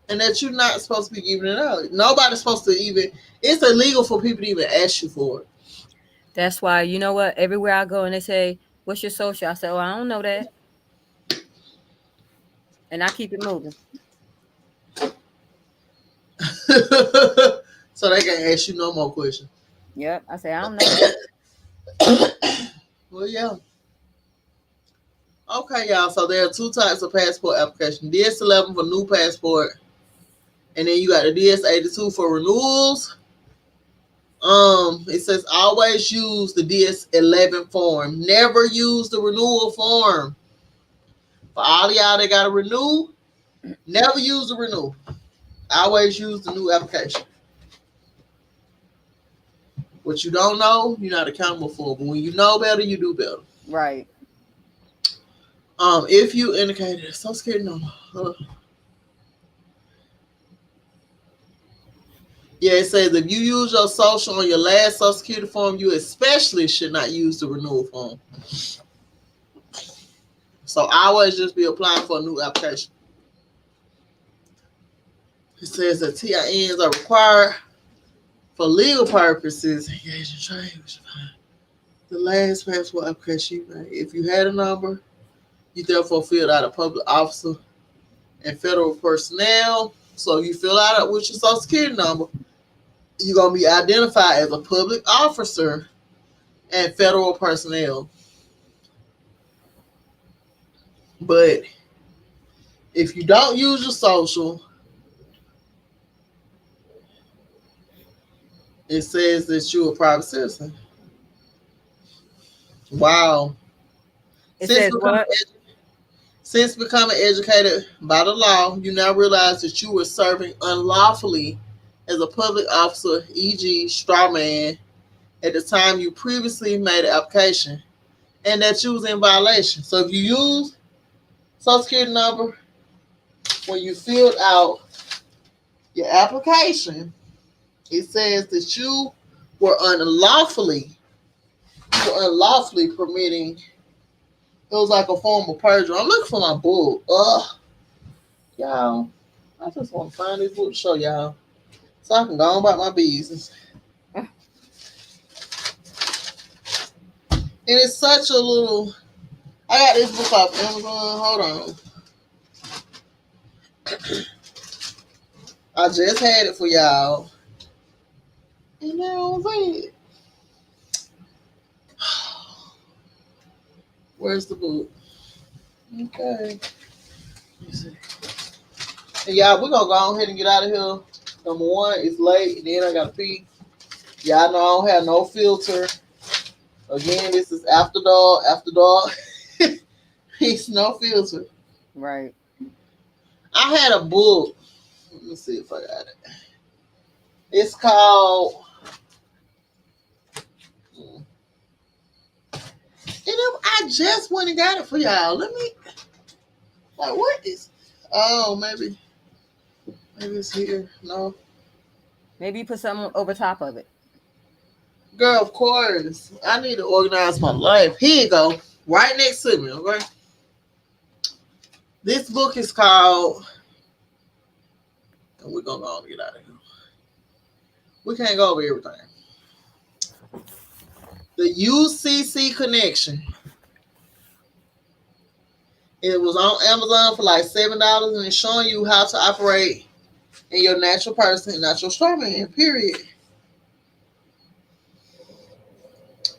And that you're not supposed to be giving it out. Nobody's supposed to even, it's illegal for people to even ask you for it. That's why, you know what? Everywhere I go and they say, what's your social? I say, oh, I don't know that. And I keep it moving. So they can't ask you no more questions. Yep. I say, I don't know that. Well, yeah. Okay, y'all. So there are two types of passport application. DS11 for new passport. And then you got the DS82 for renewals. It says always use the DS11 form. Never use the renewal form. For all of y'all that got to renew, never use the renewal. Always use the new application. What you don't know, you're not accountable for. But when you know better, you do better. Right. If you indicated a Social Security number. Yeah, it says if you use your social on your last Social Security form, you especially should not use the renewal form. So always just be applying for a new application. It says that TINs are required for legal purposes. Engage in trade. The last passport application you made. If you had a number, you therefore filled out a public officer and federal personnel. So you fill out with your Social Security number, you're going to be identified as a public officer and federal personnel. But if you don't use your social, it says that you're a private citizen. Wow. It says what? Since becoming educated by the law, you now realize that you were serving unlawfully as a public officer, e.g., strawman, at the time you previously made an application, and that you was in violation. So if you use Social Security number when you filled out your application, it says that you were unlawfully permitting. It was like a form of perjury. I'm looking for my book. Y'all. I just want to find this book to show y'all so I can go on about my business. And it's such a little. I got this book off Amazon. Hold on. I just had it for y'all. And now I'm it. Where's the book? Okay. And y'all, we're gonna go ahead and get out of here. Number one, it's late, and then I gotta pee. Y'all know I don't have no filter. Again, this is after dark. After dark. It's no filter. Right. I had a book. Let me see if I got it. It's called. I just went and got it for y'all. Let me. Like, what is? Oh, maybe it's here. No, Maybe you put something over top of it. girl. Of course, I need to organize my life. Here you go, right next to me. Okay. This book is called. And we're gonna go and get out of here. We can't go over everything. The UCC Connection. It was on Amazon for like $7, and it's showing you how to operate in your natural person, not your straw man, period.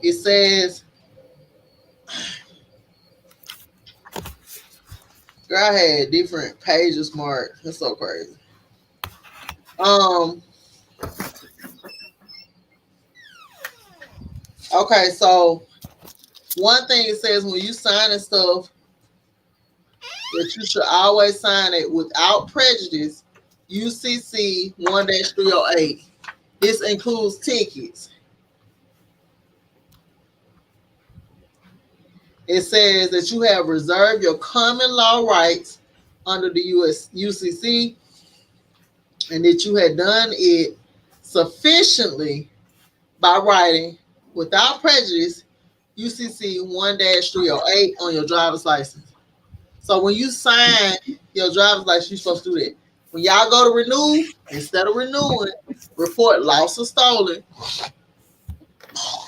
It says, girl, I had different pages marked. That's so crazy. Okay, so one thing it says when you signing stuff, that you should always sign it without prejudice, UCC 1-308. This includes tickets. It says that you have reserved your common law rights under the UCC, and that you had done it sufficiently by writing without prejudice UCC 1-308 on your driver's license. So when you sign your driver's license, you're supposed to do that. When y'all go to renew, instead of renewing, report lost or stolen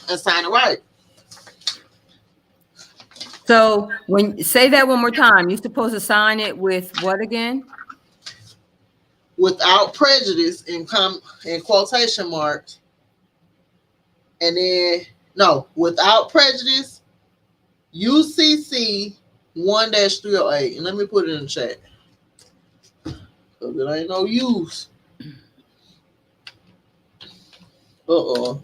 and sign it right. So when say that one more time, you're supposed to sign it with what again? Without prejudice in quotation marks. And then without prejudice, UCC 1-308. And let me put it in the chat. Because it ain't no use. Uh-oh.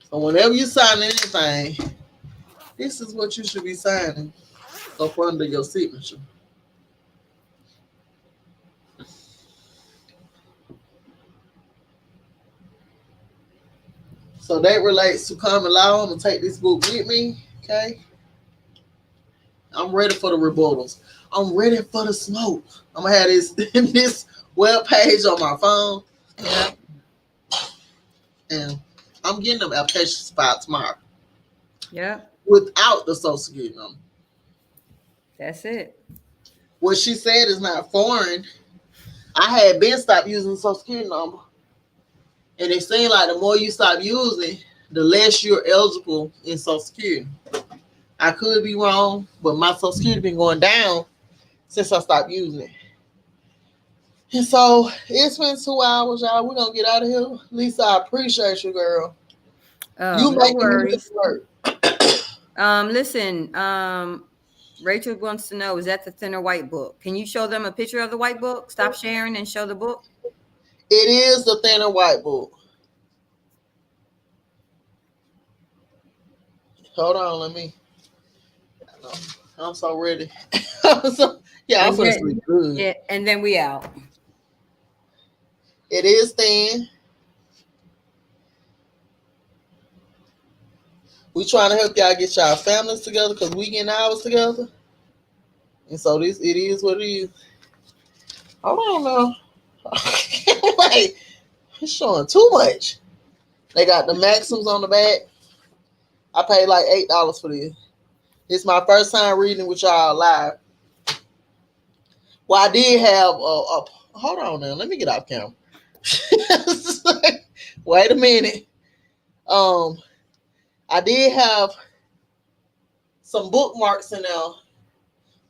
So whenever you sign anything, this is what you should be signing up under your signature. So that relates to common law. I'm going to take this book with me, okay? I'm ready for the rebuttals. I'm ready for the smoke. I'm going to have this web page on my phone. Yeah. And I'm getting them applications filed tomorrow. Yeah. Without the Social Security number. That's it. What she said is not foreign. I had been stopped using the Social Security number. And it seemed like the more you stop using, the less you're eligible in Social Security. I could be wrong, but my Social Security been going down since I stopped using it. And so it's been 2 hours, y'all. We're going to get out of here. Lisa, I appreciate you, girl. You No make worries. me work. Listen, Rachel wants to know, is that the thinner white book? Can you show them a picture of the white book? Stop sharing and show the book. It is the thinner white book. Hold on, let me. I'm so ready. I'm gonna sleep good. Yeah, and then we out. It is thin. We trying to help y'all get y'all families together because we getting ours together. And so it is what it is. Hold on now. Wait, it's showing too much. They got the Maxims on the back. I paid like $8 for this. It's my first time reading with y'all live. Well, I did have a hold on now. Let me get off camera. Wait a minute. I did have some bookmarks in there,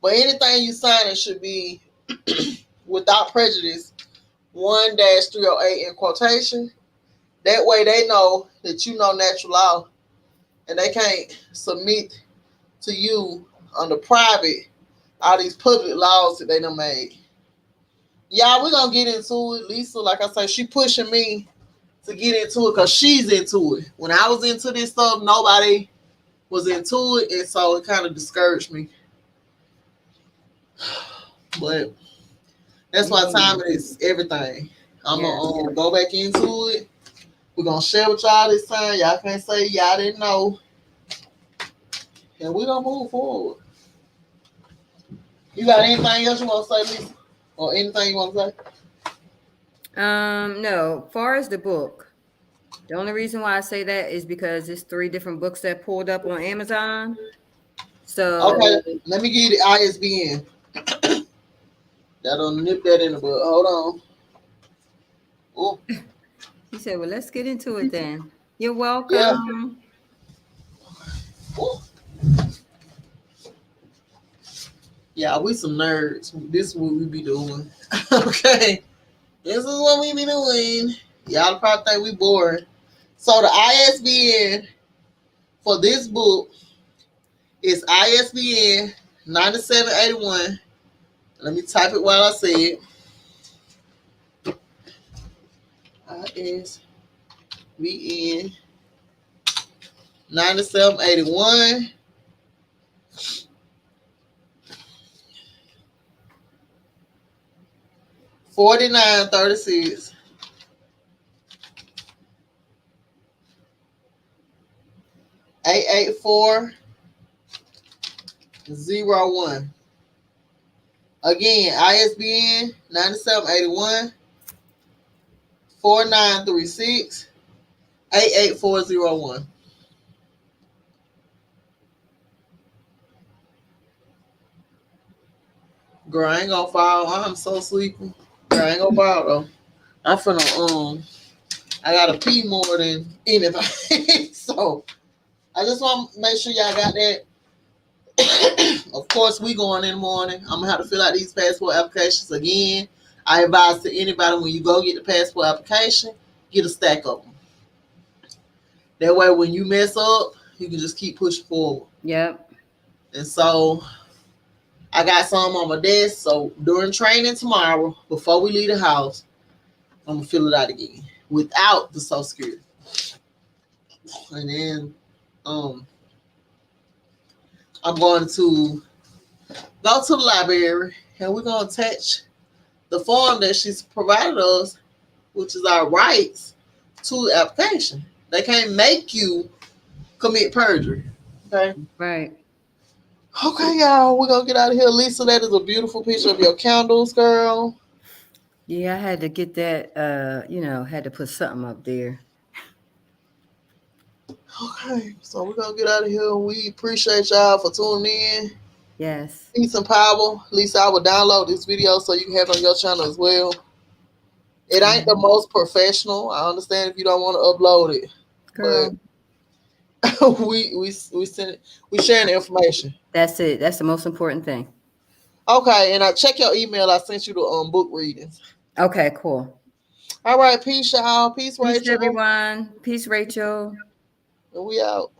but anything you sign it should be without prejudice 1-308 in quotation. That way they know that you know natural law and they can't submit to you under private all these public laws that they done made. Y'all, we're going to get into it. Lisa, like I said, she pushing me to get into it because she's into it. When I was into this stuff, nobody was into it, and so it kind of discouraged me. But that's why time is everything. I'm going to go back into it. We're going to share with y'all this time. Y'all can't say y'all didn't know. And we're going to move forward. You got anything else you want to say, Lisa? Or anything you want to say? No. Far as the book, the only reason why I say that is because it's 3 different books that pulled up on Amazon. So okay, let me give you the ISBN. That'll nip that in the book. Hold on. Oh. He said, "Well, let's get into it then." You're welcome. Yeah. Yeah, we some nerds. This is what we be doing. Okay. This is what we be doing. Y'all probably think we boring. So the ISBN for this book is ISBN 9781. Let me type it while I say it. ISBN 9781. 4936 88401. Again, ISBN 9781 4936 88401. Girl, I ain't gonna fall. I'm so sleepy. Girl, I ain't gonna fall though. I'm finna I gotta pee more than anything. So I just want to make sure y'all got that. Of course, we going in the morning. I'm gonna have to fill out these passport applications again. I advise to anybody when you go get the passport application, get a stack of them. That way, when you mess up, you can just keep pushing forward. Yep. And so I got some on my desk. So during training tomorrow, before we leave the house, I'm gonna fill it out again without the Social Security. And then I'm going to go to the library and we're going to attach the form that she's provided us, which is our rights, to the application. They can't make you commit perjury. Okay? Right. Okay, y'all, we're going to get out of here. Lisa, that is a beautiful picture of your candles, girl. Yeah, I had to get that, had to put something up there. Okay, so we're going to get out of here. We appreciate y'all for tuning in. Yes. Peace and power. Lisa, I will download this video so you can have it on your channel as well. It ain't the most professional. I understand if you don't want to upload it. Girl. But we sharing the information. That's it. That's the most important thing. Okay, and I check your email. I sent you the book readings. Okay, cool. All right, peace, y'all. Peace, Rachel. Peace, everyone. Peace, Rachel. And we out.